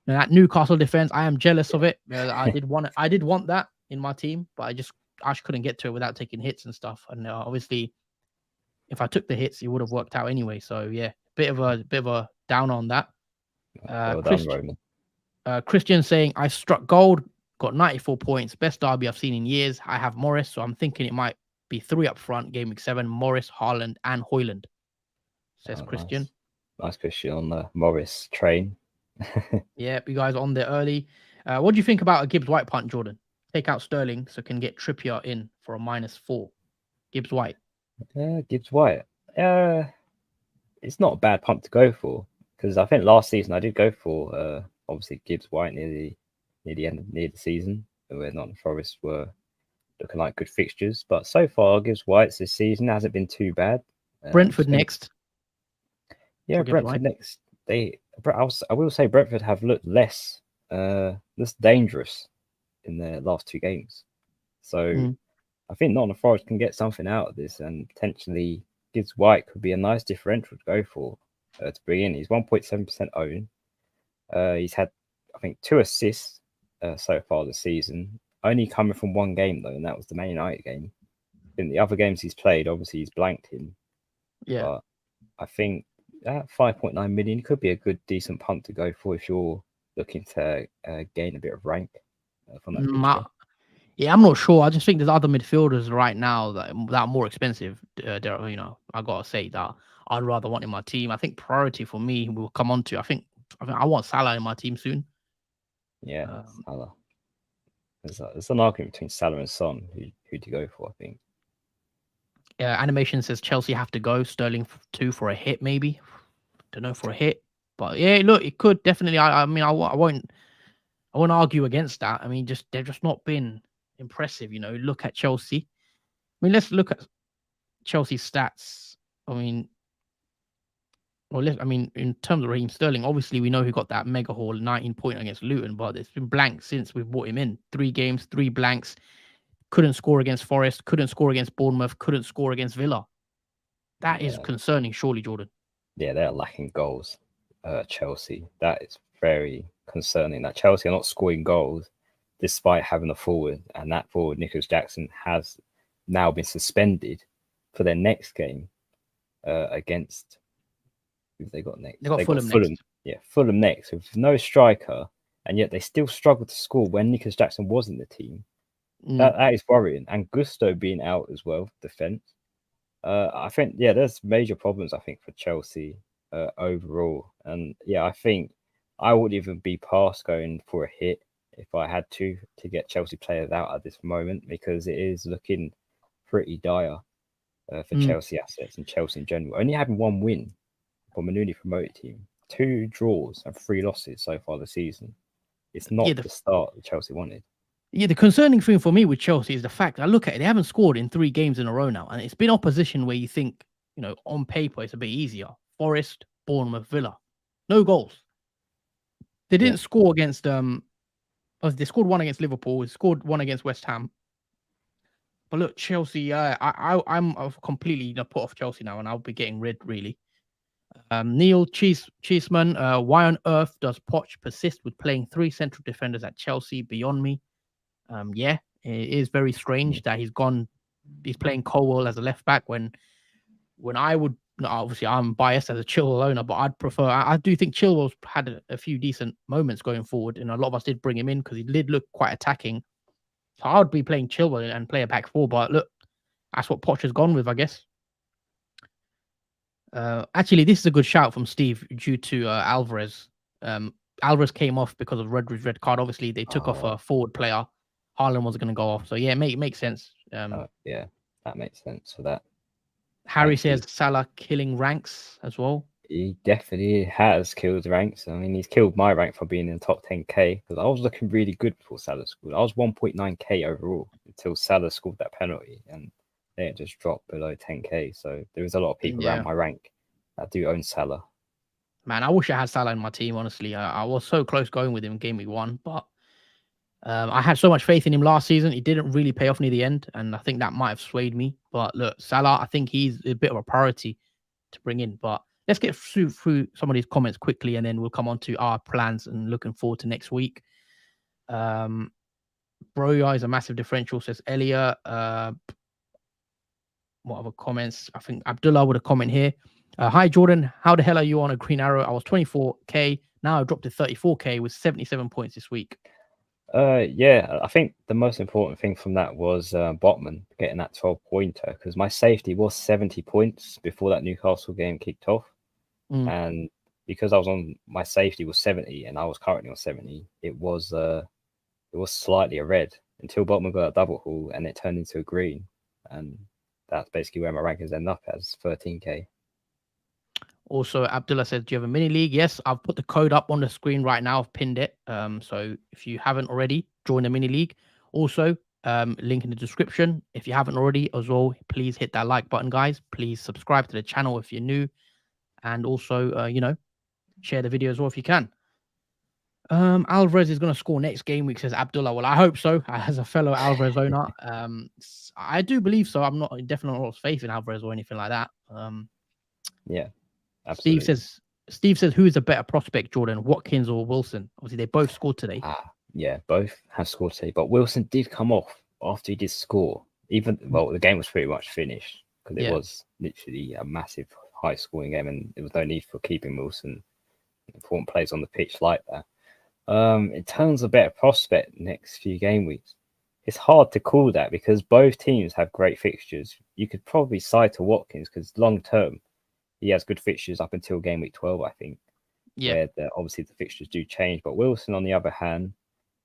that Newcastle defense. I am jealous of it. I did want that in my team, but I just couldn't get to it without taking hits and stuff. And obviously, if I took the hits, it would have worked out anyway. So yeah, bit of a down on that. Well done, Roman. Christian saying I struck gold, got 94 points, best derby I've seen in years. I have Morris, so I'm thinking it might be 3 up front. Game week 7, Morris, Haaland, and Højlund. Says Christian. Nice Christian on the Morris train. Yeah, you guys on there early. What do you think about a Gibbs White punt, Jordan? Take out Sterling so can get Trippier in for a -4. Gibbs White. Gibbs White. It's not a bad punt to go for because I think last season I did go for obviously Gibbs White near the season where Nottingham Forest were looking like good fixtures. But so far, Gibbs White's this season hasn't been too bad. Brentford next. Yeah, Brentford next. I will say Brentford have looked less dangerous in their last 2 games. So I think Nottingham Forest can get something out of this, and potentially Gibbs White could be a nice differential to go for to bring in. He's 1.7% owned. He's had, I think, 2 assists so far this season, only coming from 1 game though, and that was the Man United game. In the other games he's played, obviously he's blanked him. Yeah, but I think that 5.9 million could be a good, decent punt to go for if you're looking to gain a bit of rank from that fixture. Yeah, I'm not sure. I just think there's other midfielders right now that are more expensive. I gotta say that I'd rather want in my team. I think priority for me will come on to. I think I want Salah in my team soon. Yeah, Salah. There's an argument between Salah and Son. Who do you go for? I think. Animation says Chelsea have to go. Sterling 2 for a hit, maybe. Don't know for a hit, but yeah, look, it could definitely. I won't argue against that. I mean, they've just not been impressive. Look at Chelsea. I mean, let's look at Chelsea's stats. in terms of Raheem Sterling, obviously we know he got that mega haul 19 point against Luton, but it's been blank since we've brought him in. 3 games, 3 blanks. Couldn't score against Forest, couldn't score against Bournemouth, couldn't score against Villa. That is concerning, surely, Jordan. Yeah, they're lacking goals. Chelsea. That is very concerning. That Chelsea are not scoring goals despite having a forward, and that forward, Nicholas Jackson, has now been suspended for their next game against. Who they got next? They got Fulham next. Yeah, Fulham next with no striker, and yet they still struggled to score when Nicholas Jackson was in the team. That is worrying. And Gusto being out as well, defense. I think there's major problems. I think for Chelsea overall, and I think I would even be past going for a hit if I had to get Chelsea players out at this moment, because it is looking pretty dire for Chelsea assets and Chelsea in general. Only having one win from a newly promoted team, 2 draws and 3 losses so far this season. It's not the start that Chelsea wanted. Yeah, the concerning thing for me with Chelsea is the fact I look at it, they haven't scored in 3 games in a row now. And it's been opposition where you think, on paper, it's a bit easier. Forest, Bournemouth, Villa. No goals. They didn't score against, they scored 1 against Liverpool. They scored 1 against West Ham. But look, Chelsea, I'm completely put off Chelsea now, and I'll be getting rid, really. Neil Cheeseman, why on earth does Poch persist with playing 3 central defenders at Chelsea? Beyond me. It is very strange that he's playing Colwell as a left back when I would, obviously I'm biased as a Chilwell owner, but I do think Chilwell's had a few decent moments going forward, and a lot of us did bring him in because he did look quite attacking. So I would be playing Chilwell and play a back 4, but look, that's what Poch has gone with, I guess. Actually, this is a good shout from Steve due to Alvarez. Alvarez came off because of Rodri's red card. Obviously, they took off a forward player. Haaland was going to go off. So, it makes sense. That makes sense for that. Harry says Salah killing ranks as well. He definitely has killed ranks. I mean, he's killed my rank for being in the top 10k, because I was looking really good before Salah scored. I was 1.9k overall until Salah scored that penalty, and then it just dropped below 10k. So there was a lot of people around my rank that do own Salah. Man, I wish I had Salah in my team, honestly. I was so close going with him in game week 1, but I had so much faith in him last season. He didn't really pay off near the end, and I think that might have swayed me. But look, Salah, I think he's a bit of a priority to bring in. But let's get through some of these comments quickly, and then we'll come on to our plans and looking forward to next week. Broya is a massive differential, says Elliot. What other comments? I think Abdullah would have comment here. Hi, Jordan. How the hell are you on a green arrow? I was 24k. Now I've dropped to 34k with 77 points this week. I think the most important thing from that was Botman getting that 12-pointer, because my safety was 70 points before that Newcastle game kicked off. And because I was on, my safety was 70 and I was currently on 70, it was slightly a red until Botman got a double haul and it turned into a green. And that's basically where my rankings end up as 13k. Also, Abdullah says, do you have a mini league? Yes, I've put the code up on the screen right now. I've pinned it. So if you haven't already, join the mini league. Also, link in the description. If you haven't already as well, please hit that like button, guys. Please subscribe to the channel if you're new. And also, share the video as well if you can. Alvarez is going to score next game week, says Abdullah. Well, I hope so. As a fellow Alvarez owner, I do believe so. I'm not definitely not lost faith in Alvarez or anything like that. Absolutely. Steve says, who is a better prospect, Jordan, Watkins or Wilson? Obviously, they both scored today. Both have scored today. But Wilson did come off after he did score. The game was pretty much finished because it was literally a massive high-scoring game, and there was no need for keeping Wilson important players on the pitch like that. In terms of better prospect next few game weeks, it's hard to call that because both teams have great fixtures. You could probably side to Watkins because long-term, he has good fixtures up until game week 12, I think. Where obviously the fixtures do change. But Wilson, on the other hand,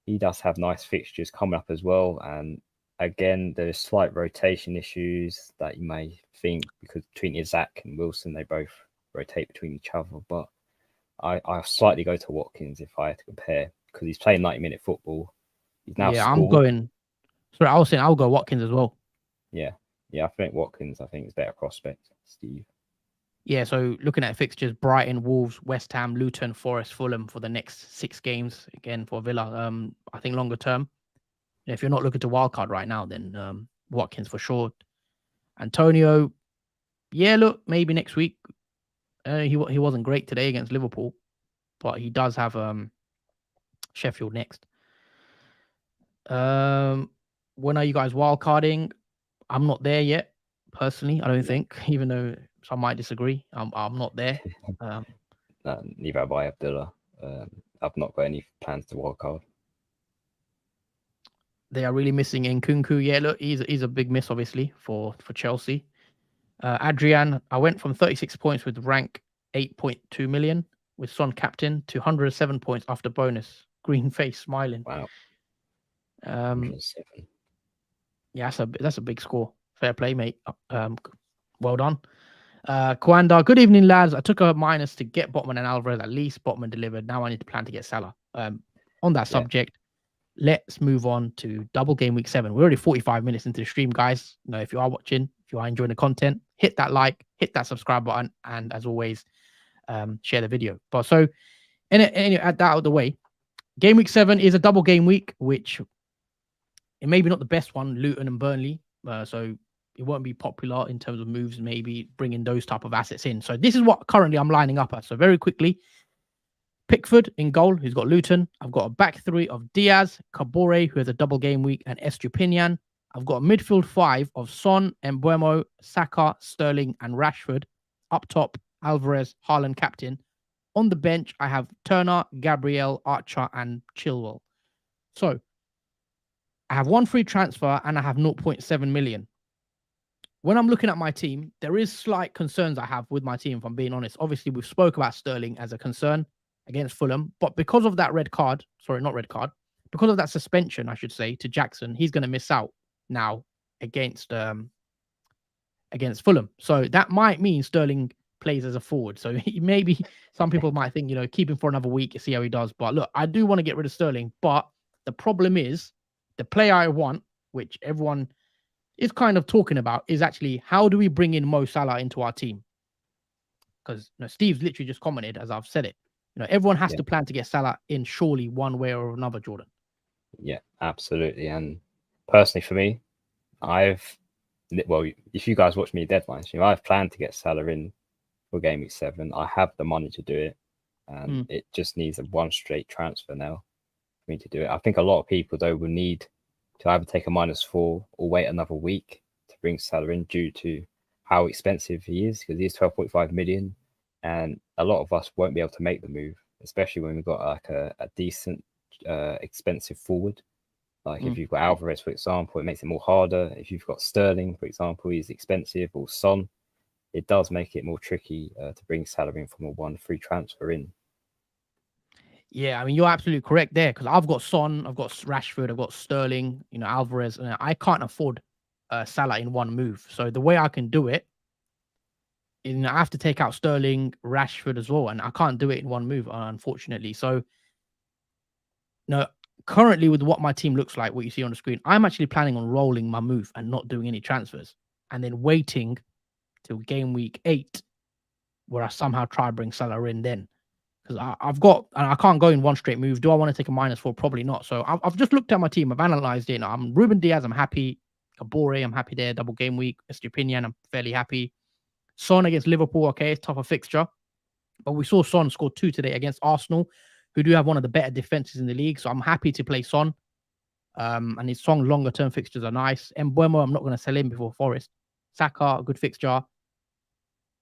he does have nice fixtures coming up as well. And again, there's slight rotation issues that you may think because between Isaac and Wilson, they both rotate between each other. But I slightly go to Watkins if I had to compare because he's playing 90-minute football. He's now scored. I was saying I'll go Watkins as well. Yeah, I think Watkins, is better prospect, Steve. Yeah, so looking at fixtures, Brighton, Wolves, West Ham, Luton, Forest, Fulham for the next 6 games. Again, for Villa, I think longer term. If you're not looking to wildcard right now, then Watkins for sure. Antonio, look, maybe next week. He wasn't great today against Liverpool, but he does have Sheffield next. When are you guys wildcarding? I'm not there yet, personally. I don't think, even though some might disagree. I'm not there. Neither have I, Abdullah. I've not got any plans to wildcard. They are really missing Nkunku. Yeah, look, he's a big miss, obviously, for Chelsea. Adrian, I went from 36 points with rank 8.2 million with Son captain to 107 points after bonus. Green face, smiling. Wow. Um, 107. yeah, that's a big score. Fair play, mate. Well done. Kwanda, good evening, lads. I took a minus to get Botman and Alvarez. At least Botman delivered. Now I need to plan to get Salah. On that subject, let's move on to double game week 7. We're already 45 minutes into the stream, guys. You know, if you are watching, if you are enjoying the content, hit that like, hit that subscribe button, and as always, share the video. But so, anyway, add that out of the way. Game week 7 is a double game week, which it may be not the best one, Luton and Burnley. So it won't be popular in terms of moves, maybe bringing those type of assets in. So this is what currently I'm lining up at. So very quickly, Pickford in goal, who's got Luton. I've got a back three of Diaz, Kabore, who has a double game week, and Estupinian. I've got a midfield 5 of Son, Mbeumo, Saka, Sterling, and Rashford. Up top, Alvarez, Haaland captain. On the bench, I have Turner, Gabriel, Archer, and Chilwell. So I have one free transfer and I have 0.7 million. When I'm looking at my team, there is slight concerns I have with my team, if I'm being honest. Obviously, we've spoke about Sterling as a concern against Fulham, but because of that because of that suspension, I should say, to Jackson, he's going to miss out now against Fulham. So that might mean Sterling plays as a forward. So maybe some people might think, keep him for another week, see how he does. But look, I do want to get rid of Sterling, but the problem is the player I want, which everyone is kind of talking about, is actually how do we bring in Mo Salah into our team? Because Steve's literally just commented, as I've said it. Everyone has to plan to get Salah in surely one way or another, Jordan. Yeah, absolutely. And personally for me, if you guys watch me deadlines, I've planned to get Salah in for game week 7. I have the money to do it. And it just needs a one straight transfer now for me to do it. I think a lot of people, though, will need to either take a -4 or wait another week to bring Salah in due to how expensive he is, because he is 12.5 million. And a lot of us won't be able to make the move, especially when we've got like a decent, expensive forward. Like if you've got Alvarez, for example, it makes it more harder. If you've got Sterling, for example, he's expensive, or Son, it does make it more tricky to bring Salah in from a one free transfer in. Yeah, I mean, you're absolutely correct there, because I've got Son, I've got Rashford, I've got Sterling, Alvarez, and I can't afford Salah in one move. So the way I can do it, I have to take out Sterling, Rashford as well, and I can't do it in one move, unfortunately. So, currently with what my team looks like, what you see on the screen, I'm actually planning on rolling my move and not doing any transfers, and then waiting till game week 8, where I somehow try to bring Salah in then. Because I can't go in one straight move. Do I want to take a -4? Probably not. So I've just looked at my team. I've analyzed it. I'm Ruben Diaz. I'm happy. Kabore, I'm happy there. Double game week. Estupinian, I'm fairly happy. Son against Liverpool, okay, it's tougher fixture. But we saw Son score 2 today against Arsenal, who do have one of the better defenses in the league. So I'm happy to play Son. And his Son longer term fixtures are nice. Mbeumo, I'm not going to sell him before Forest. Saka, a good fixture.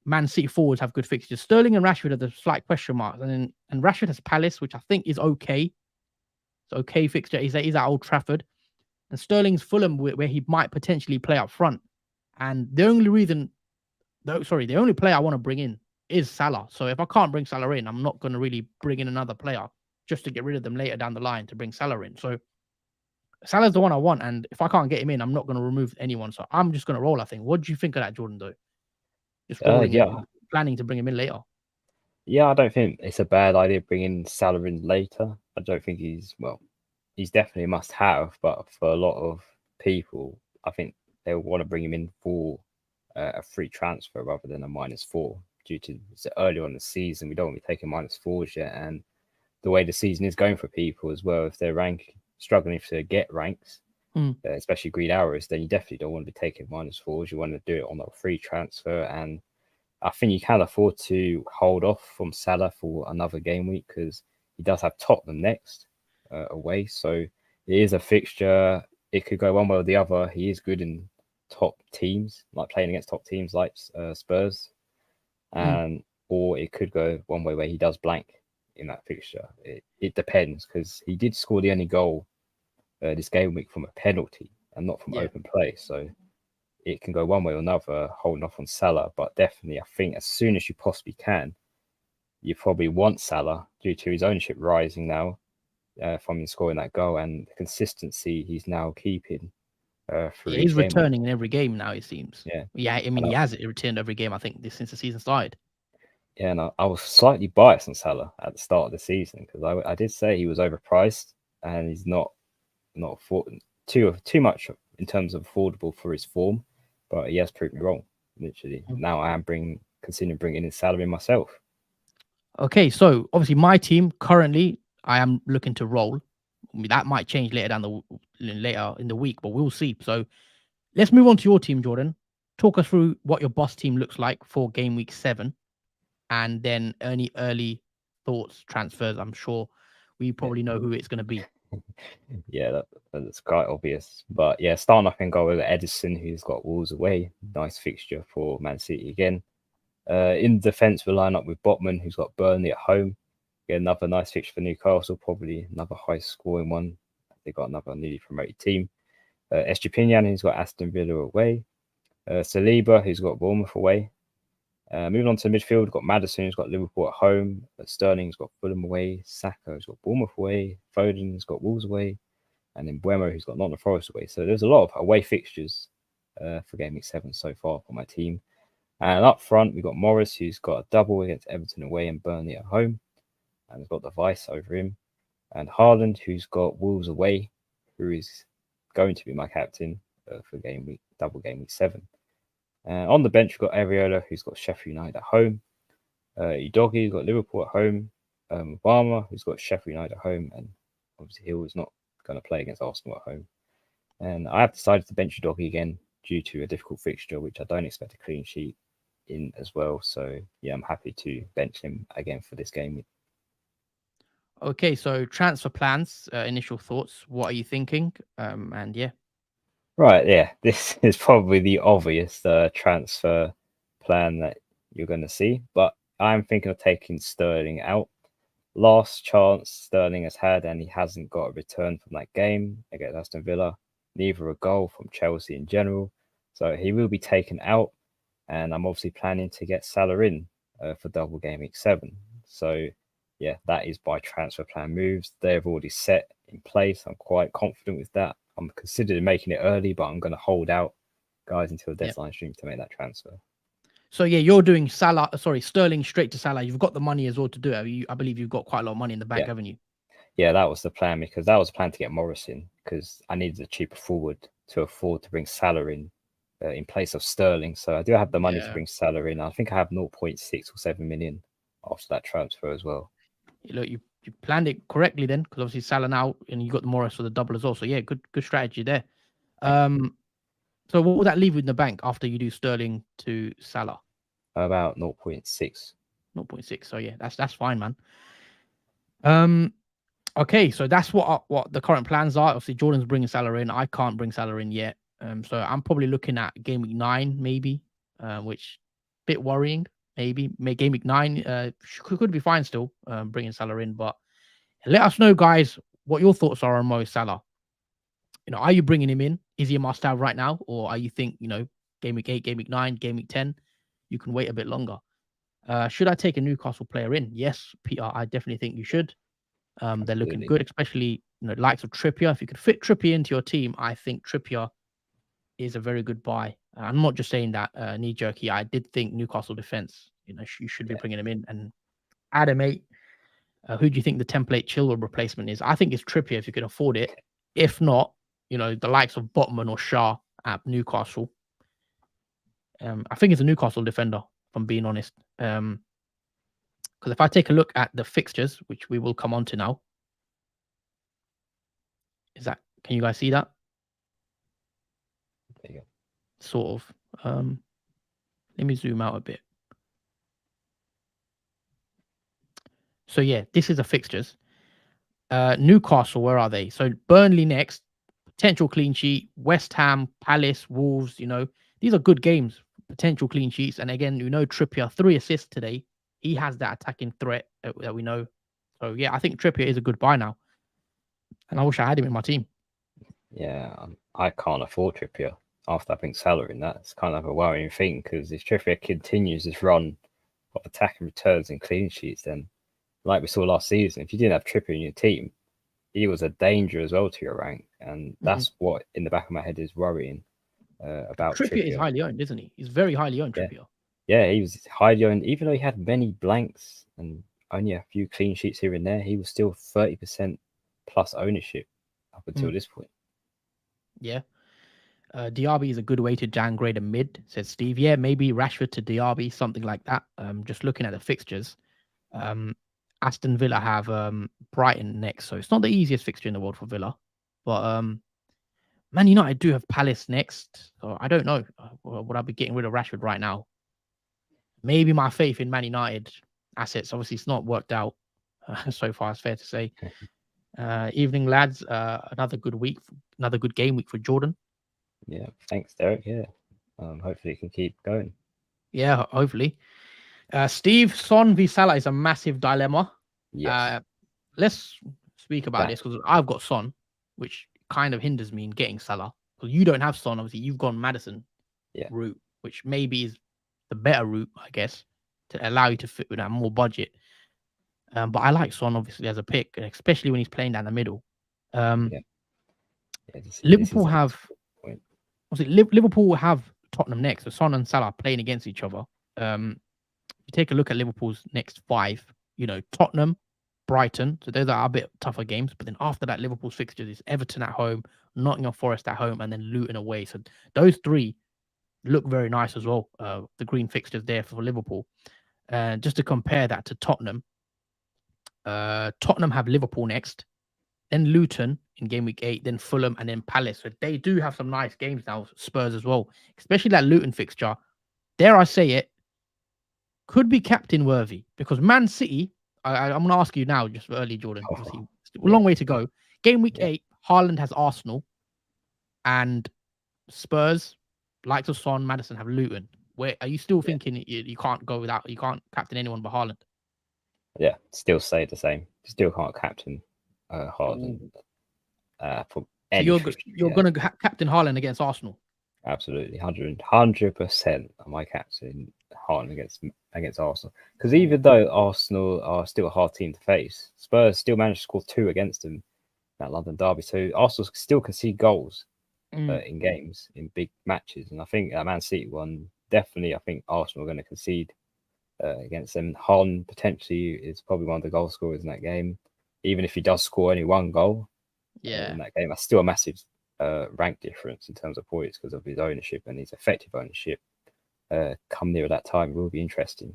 Man City forwards have good fixtures. Sterling and Rashford are the slight question marks. And Rashford has Palace, which I think is okay. It's okay fixture. He's at Old Trafford. And Sterling's Fulham, where he might potentially play up front. And the only player I want to bring in is Salah. So if I can't bring Salah in, I'm not going to really bring in another player just to get rid of them later down the line to bring Salah in. So Salah's the one I want. And if I can't get him in, I'm not going to remove anyone. So I'm just going to roll, I think. What do you think of that, Jordan, though? Just planning to bring him in later. Yeah, I don't think it's a bad idea bringing Salah in later. I don't think he's definitely a must-have, but for a lot of people, I think they'll want to bring him in for a free transfer rather than a -4 due to it's early on in the season. We don't want to be taking -4s yet, and the way the season is going for people as well, if they're struggling to get ranks, especially green hours, then you definitely don't want to be taking -4s. You want to do it on a free transfer, and I think you can afford to hold off from Salah for another game week because he does have Tottenham next away, so it is a fixture. It could go one way or the other. He is good in top teams, like playing against top teams like Spurs, and or it could go one way where he does blank in that fixture. It depends, because he did score the only goal this game week from a penalty and not from open play. So it can go one way or another, holding off on Salah. But definitely, I think as soon as you possibly can, you probably want Salah due to his ownership rising now from him scoring that goal and the consistency he's now keeping. He's returning in every game now, it seems. Yeah. I mean, he has returned every game, I think, since the season started. Yeah, and I was slightly biased on Salah at the start of the season because I did say he was overpriced and he's not too much in terms of affordable for his form, but he has proved me wrong. Literally, now I am considering bringing in Salah myself. Okay, so obviously my team currently, I am looking to roll. I mean, that might change later in the week, but we'll see. So let's move on to your team, Jordan. Talk us through what your boss team looks like for game week 7. And then any early thoughts, transfers. I'm sure we probably know who it's going to be. Yeah, that's quite obvious. But yeah, starting off in goal with Edison, who's got Wolves away. Nice fixture for Man City again. In defence, we'll line up with Botman, who's got Burnley at home. Get another nice fixture for Newcastle, probably another high-scoring one. They got another newly promoted team. Estupinian, who's got Aston Villa away. Saliba, who's got Bournemouth away. Moving on to midfield, we've got Maddison, who's got Liverpool at home. Sterling's got Fulham away. Saka's got Bournemouth away. Foden's got Wolves away. And then Buemo, who's got Nottingham Forest away. So there's a lot of away fixtures for Game Week 7 so far for my team. And up front, we've got Morris, who's got a double against Everton away and Burnley at home. And he's got the vice over him. And Haaland, who's got Wolves away, who is going to be my captain for Double Game Week 7. On the bench, we've got Areola, who's got Sheffield United at home. Udogie, who's got Liverpool at home. Obama, who's got Sheffield United at home. And obviously, Hill is not going to play against Arsenal at home. And I have decided to bench Udogie again due to a difficult fixture, which I don't expect a clean sheet in as well. So, yeah, I'm happy to bench him again for this game. Okay, so transfer plans, initial thoughts. What are you thinking? And yeah. Right, yeah, this is probably the obvious transfer plan that you're going to see, but I'm thinking of taking Sterling out. Last chance Sterling has had, and he hasn't got a return from that game against Aston Villa, neither a goal from Chelsea in general. So he will be taken out, and I'm obviously planning to get Salah in for Double Game Week 7. So yeah, that is by transfer plan moves. They've already set in place. I'm quite confident with that. I'm considering making it early, but I'm going to hold out, guys, until the deadline stream to make that transfer. So yeah, you're doing Sterling straight to Salah. You've got the money as well to do it. I believe you've got quite a lot of money in the bank, haven't you? Yeah, that was the plan, because that was the plan to get Morris in, because I needed a cheaper forward to afford to bring Salah in place of Sterling. So I do have the money to bring Salah in. I think I have 0.6 or 7 million after that transfer as well. Look, you planned it correctly then, because obviously Salah now, and you got the Morris for the double as well. So yeah, good strategy there. So what would that leave in the bank after you do Sterling to Salah? About 0.6. 0.6. So yeah, that's fine, man. Okay, so that's what the current plans are. Obviously, Jordan's bringing Salah in. I can't bring Salah in yet. So I'm probably looking at game week 9, maybe, which bit worrying. Maybe game week 9 could be fine still, bringing Salah in. But let us know, guys, what your thoughts are on Mo Salah. Are you bringing him in? Is he a must-have right now, or are you think game week 8, game week 9, game week 10, you can wait a bit longer? Should I take a Newcastle player in? Yes, Peter, I definitely think you should. They're looking good, especially likes of Trippier. If you could fit Trippier into your team, I think Trippier is a very good buy. I'm not just saying that knee-jerky. I did think Newcastle defense, you should be bringing him in. And Adam 8, who do you think the template Chilwell replacement is? I think it's Trippier if you can afford it. If not, the likes of Botman or Shah at Newcastle. I think it's a Newcastle defender, if I'm being honest. Because if I take a look at the fixtures, which we will come on to now, can you guys see that? There you go. Sort of. Let me zoom out a bit. So yeah, this is the fixtures. Newcastle, where are they? So Burnley next, potential clean sheet. West Ham, Palace, Wolves. These are good games, potential clean sheets. And again, Trippier 3 assists today. He has that attacking threat that we know. So yeah, I think Trippier is a good buy now, and I wish I had him in my team. Yeah, I can't afford Trippier after I think Salah in. That's kind of a worrying thing because if Trippier continues this run of attacking returns and clean sheets, then like we saw last season, if you didn't have Trippier in your team, he was a danger as well to your rank, and that's what in the back of my head is worrying about Trippier is highly owned, isn't he? He's very highly owned, Yeah. Trippier. Yeah, he was highly owned, even though he had many blanks and only a few clean sheets here and there. He was still 30% plus ownership up until this point. Yeah. Diaby is a good way to downgrade a mid, says Steve. Yeah, maybe Rashford to Diaby, something like that. Just looking at the fixtures. Aston Villa have Brighton next, so it's not the easiest fixture in the world for Villa. But Man United do have Palace next, so I don't know. Would I be getting rid of Rashford right now? Maybe my faith in Man United assets, obviously, it's not worked out so far, it's fair to say. Evening, lads. Another good week, another good game week for Jordan. Yeah, thanks, Derek. Yeah, hopefully it can keep going. Yeah, hopefully. Steve, Son v Salah is a massive dilemma. Yes. Let's speak about this because I've got Son, which kind of hinders me in getting Salah. Because you don't have Son, obviously, you've gone Maddison route, which maybe is the better route, I guess, to allow you to fit with that more budget. But I like Son, obviously, as a pick, especially when he's playing down the middle. Liverpool have Tottenham next, so Son and Salah playing against each other. You take a look at Liverpool's next 5, Tottenham, Brighton, so those are a bit tougher games. But then after that, Liverpool's fixtures is Everton at home, Nottingham Forest at home, and then Luton away. So those 3 look very nice as well. The green fixtures there for Liverpool. Just to compare that to Tottenham, Tottenham have Liverpool next, then Luton in game week 8, then Fulham, and then Palace. So they do have some nice games now, Spurs as well, especially that Luton fixture. Dare I say it, could be captain worthy because Man City, I'm going to ask you now, just early, Jordan. Obviously, a long way to go. Game week 8, Haaland has Arsenal, and Spurs, likes of Son, Maddison have Luton. Where are you still thinking you can't go without, you can't captain anyone but Haaland? Yeah, still say the same. Still can't captain Haaland for any. So you're going to captain Haaland against Arsenal? Absolutely, 100% of my captain Haaland against Arsenal. Because even though Arsenal are still a hard team to face, Spurs still managed to score 2 against them at London Derby. So Arsenal still concede goals in games, in big matches. And I think Man City one, definitely, I think Arsenal are going to concede against them. Haaland potentially is probably one of the goal scorers in that game. Even if he does score only 1 goal in that game, that's still a massive rank difference in terms of points because of his ownership and his effective ownership. Come near that time will be interesting.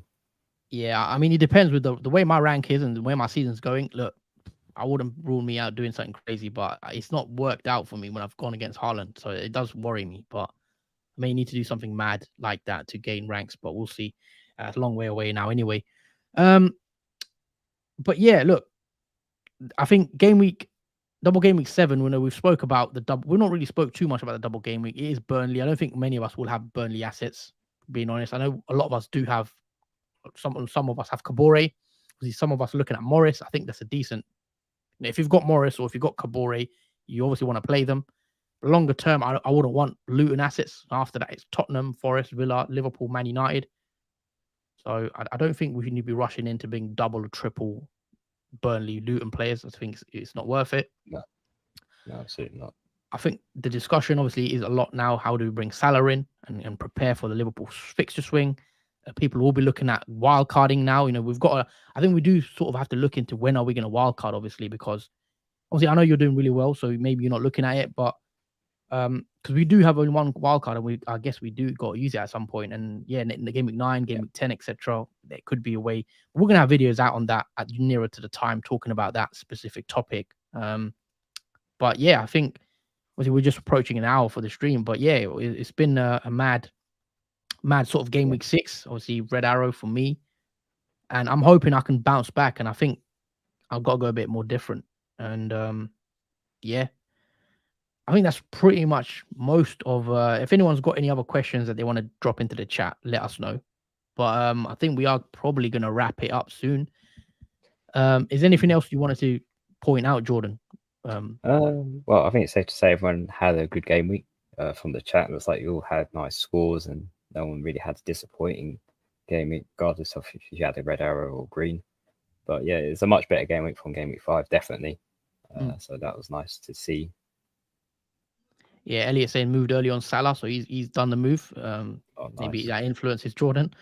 Yeah, I mean, it depends with the way my rank is and the way my season's going. Look, I wouldn't rule me out doing something crazy, but it's not worked out for me when I've gone against Haaland, so it does worry me. But I may need to do something mad like that to gain ranks, but we'll see. It's a long way away now anyway. But yeah, look, I think double game week 7, when we've spoke about the double, we've not really spoke too much about the double game week. It is Burnley. I don't think many of us will have Burnley assets, being honest. I know a lot of us do have, some of us have Kabore. Some of us are looking at Morris. I think that's a decent, if you've got Morris or if you've got Kabore, you obviously want to play them. Longer term, I wouldn't want Luton assets. After that, it's Tottenham, Forest, Villa, Liverpool, Man United. So I don't think we need to be rushing into being double or triple Burnley, Luton players. I think it's not worth it. No, absolutely not. I think the discussion obviously is a lot now. How do we bring Salah in and prepare for the Liverpool fixture swing? People will be looking at wild carding now. We've got I think we do sort of have to look into when are we going to wild card, obviously, because obviously I know you're doing really well, so maybe you're not looking at it, but because we do have only 1 wild card, and I guess we do got to use it at some point. And yeah, in the game week 9, game week 10, etc., there could be a way. We're gonna have videos out on that nearer to the time, talking about that specific topic. But yeah, I think obviously we're just approaching an hour for the stream. But yeah, it's been a mad sort of game week 6. Obviously, red arrow for me, and I'm hoping I can bounce back. And I think I've got to go a bit more different. And yeah. I think that's pretty much most of. If anyone's got any other questions that they want to drop into the chat, let us know. But I think we are probably going to wrap it up soon. Is anything else you wanted to point out, Jordan? Well, I think it's safe to say everyone had a good game week. From the chat, it was like you all had nice scores, and no one really had a disappointing game week, regardless of if you had a red arrow or green. But yeah, it's a much better game week from game week 5, definitely. So that was nice to see. Yeah, Elliot saying moved early on Salah, so he's done the move. Maybe Nice. that influences Jordan.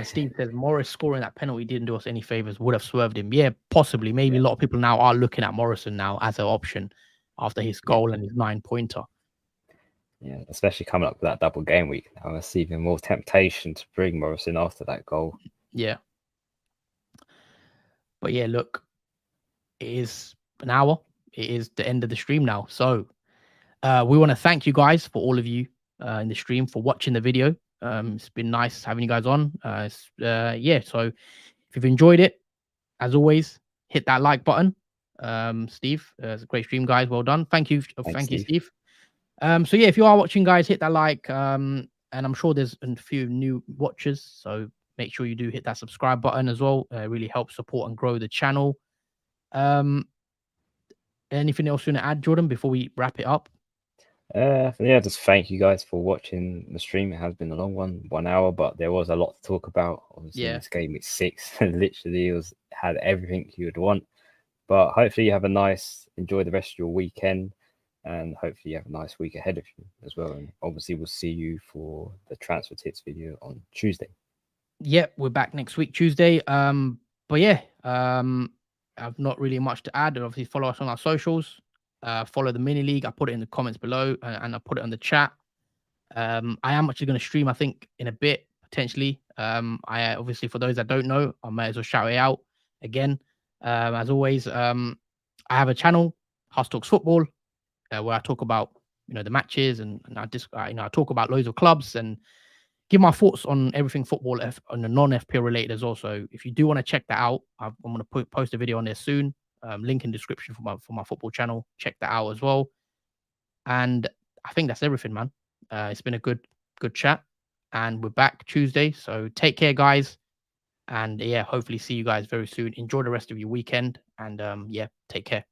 Steve says Morris scoring that penalty didn't do us any favors, would have swerved him. Yeah, possibly. Maybe a lot of people now are looking at Morrison now as an option after his goal and his 9-pointer. Yeah, especially coming up with that double game week. Now I see even more temptation to bring Morrison after that goal. Yeah. But yeah, look, it is an hour. It is the end of the stream now. So we want to thank you guys for all of you in the stream for watching the video. It's been nice having you guys on. Yeah, so if you've enjoyed it, as always, hit that like button. Steve, it's a great stream, guys. Well done. Thank you. Thank you, Steve. So yeah, if you are watching, guys, hit that like. And I'm sure there's a few new watchers, so make sure you do hit that subscribe button as well. It really helps support and grow the channel. Anything else you want to add, Jordan, before we wrap it up? Yeah, just thank you guys for watching the stream. It has been a long 1 hour, but there was a lot to talk about. Obviously, this game is 6. Literally, had everything you would want. But hopefully, you have a nice, enjoy the rest of your weekend, and hopefully, you have a nice week ahead of you as well. And obviously, we'll see you for the transfer tips video on Tuesday. Yeah, we're back next week, Tuesday. But yeah, I've not really much to add. Obviously, follow us on our socials. Follow the mini league. I put it in the comments below, and I put it on the chat. I am actually going to stream, I think, in a bit potentially. I obviously, for those that don't know, I might as well shout it out again. As always, I have a channel, Hus Talks Football, where I talk about the matches, and I talk about loads of clubs and give my thoughts on everything football on the non-FPL related as well. So if you do want to check that out, I'm going to post a video on there soon. Link in description for my football channel. Check that out as well. And I think that's everything, man. It's been a good chat, and we're back Tuesday. So take care, guys. And yeah, hopefully see you guys very soon. Enjoy the rest of your weekend, and yeah, take care.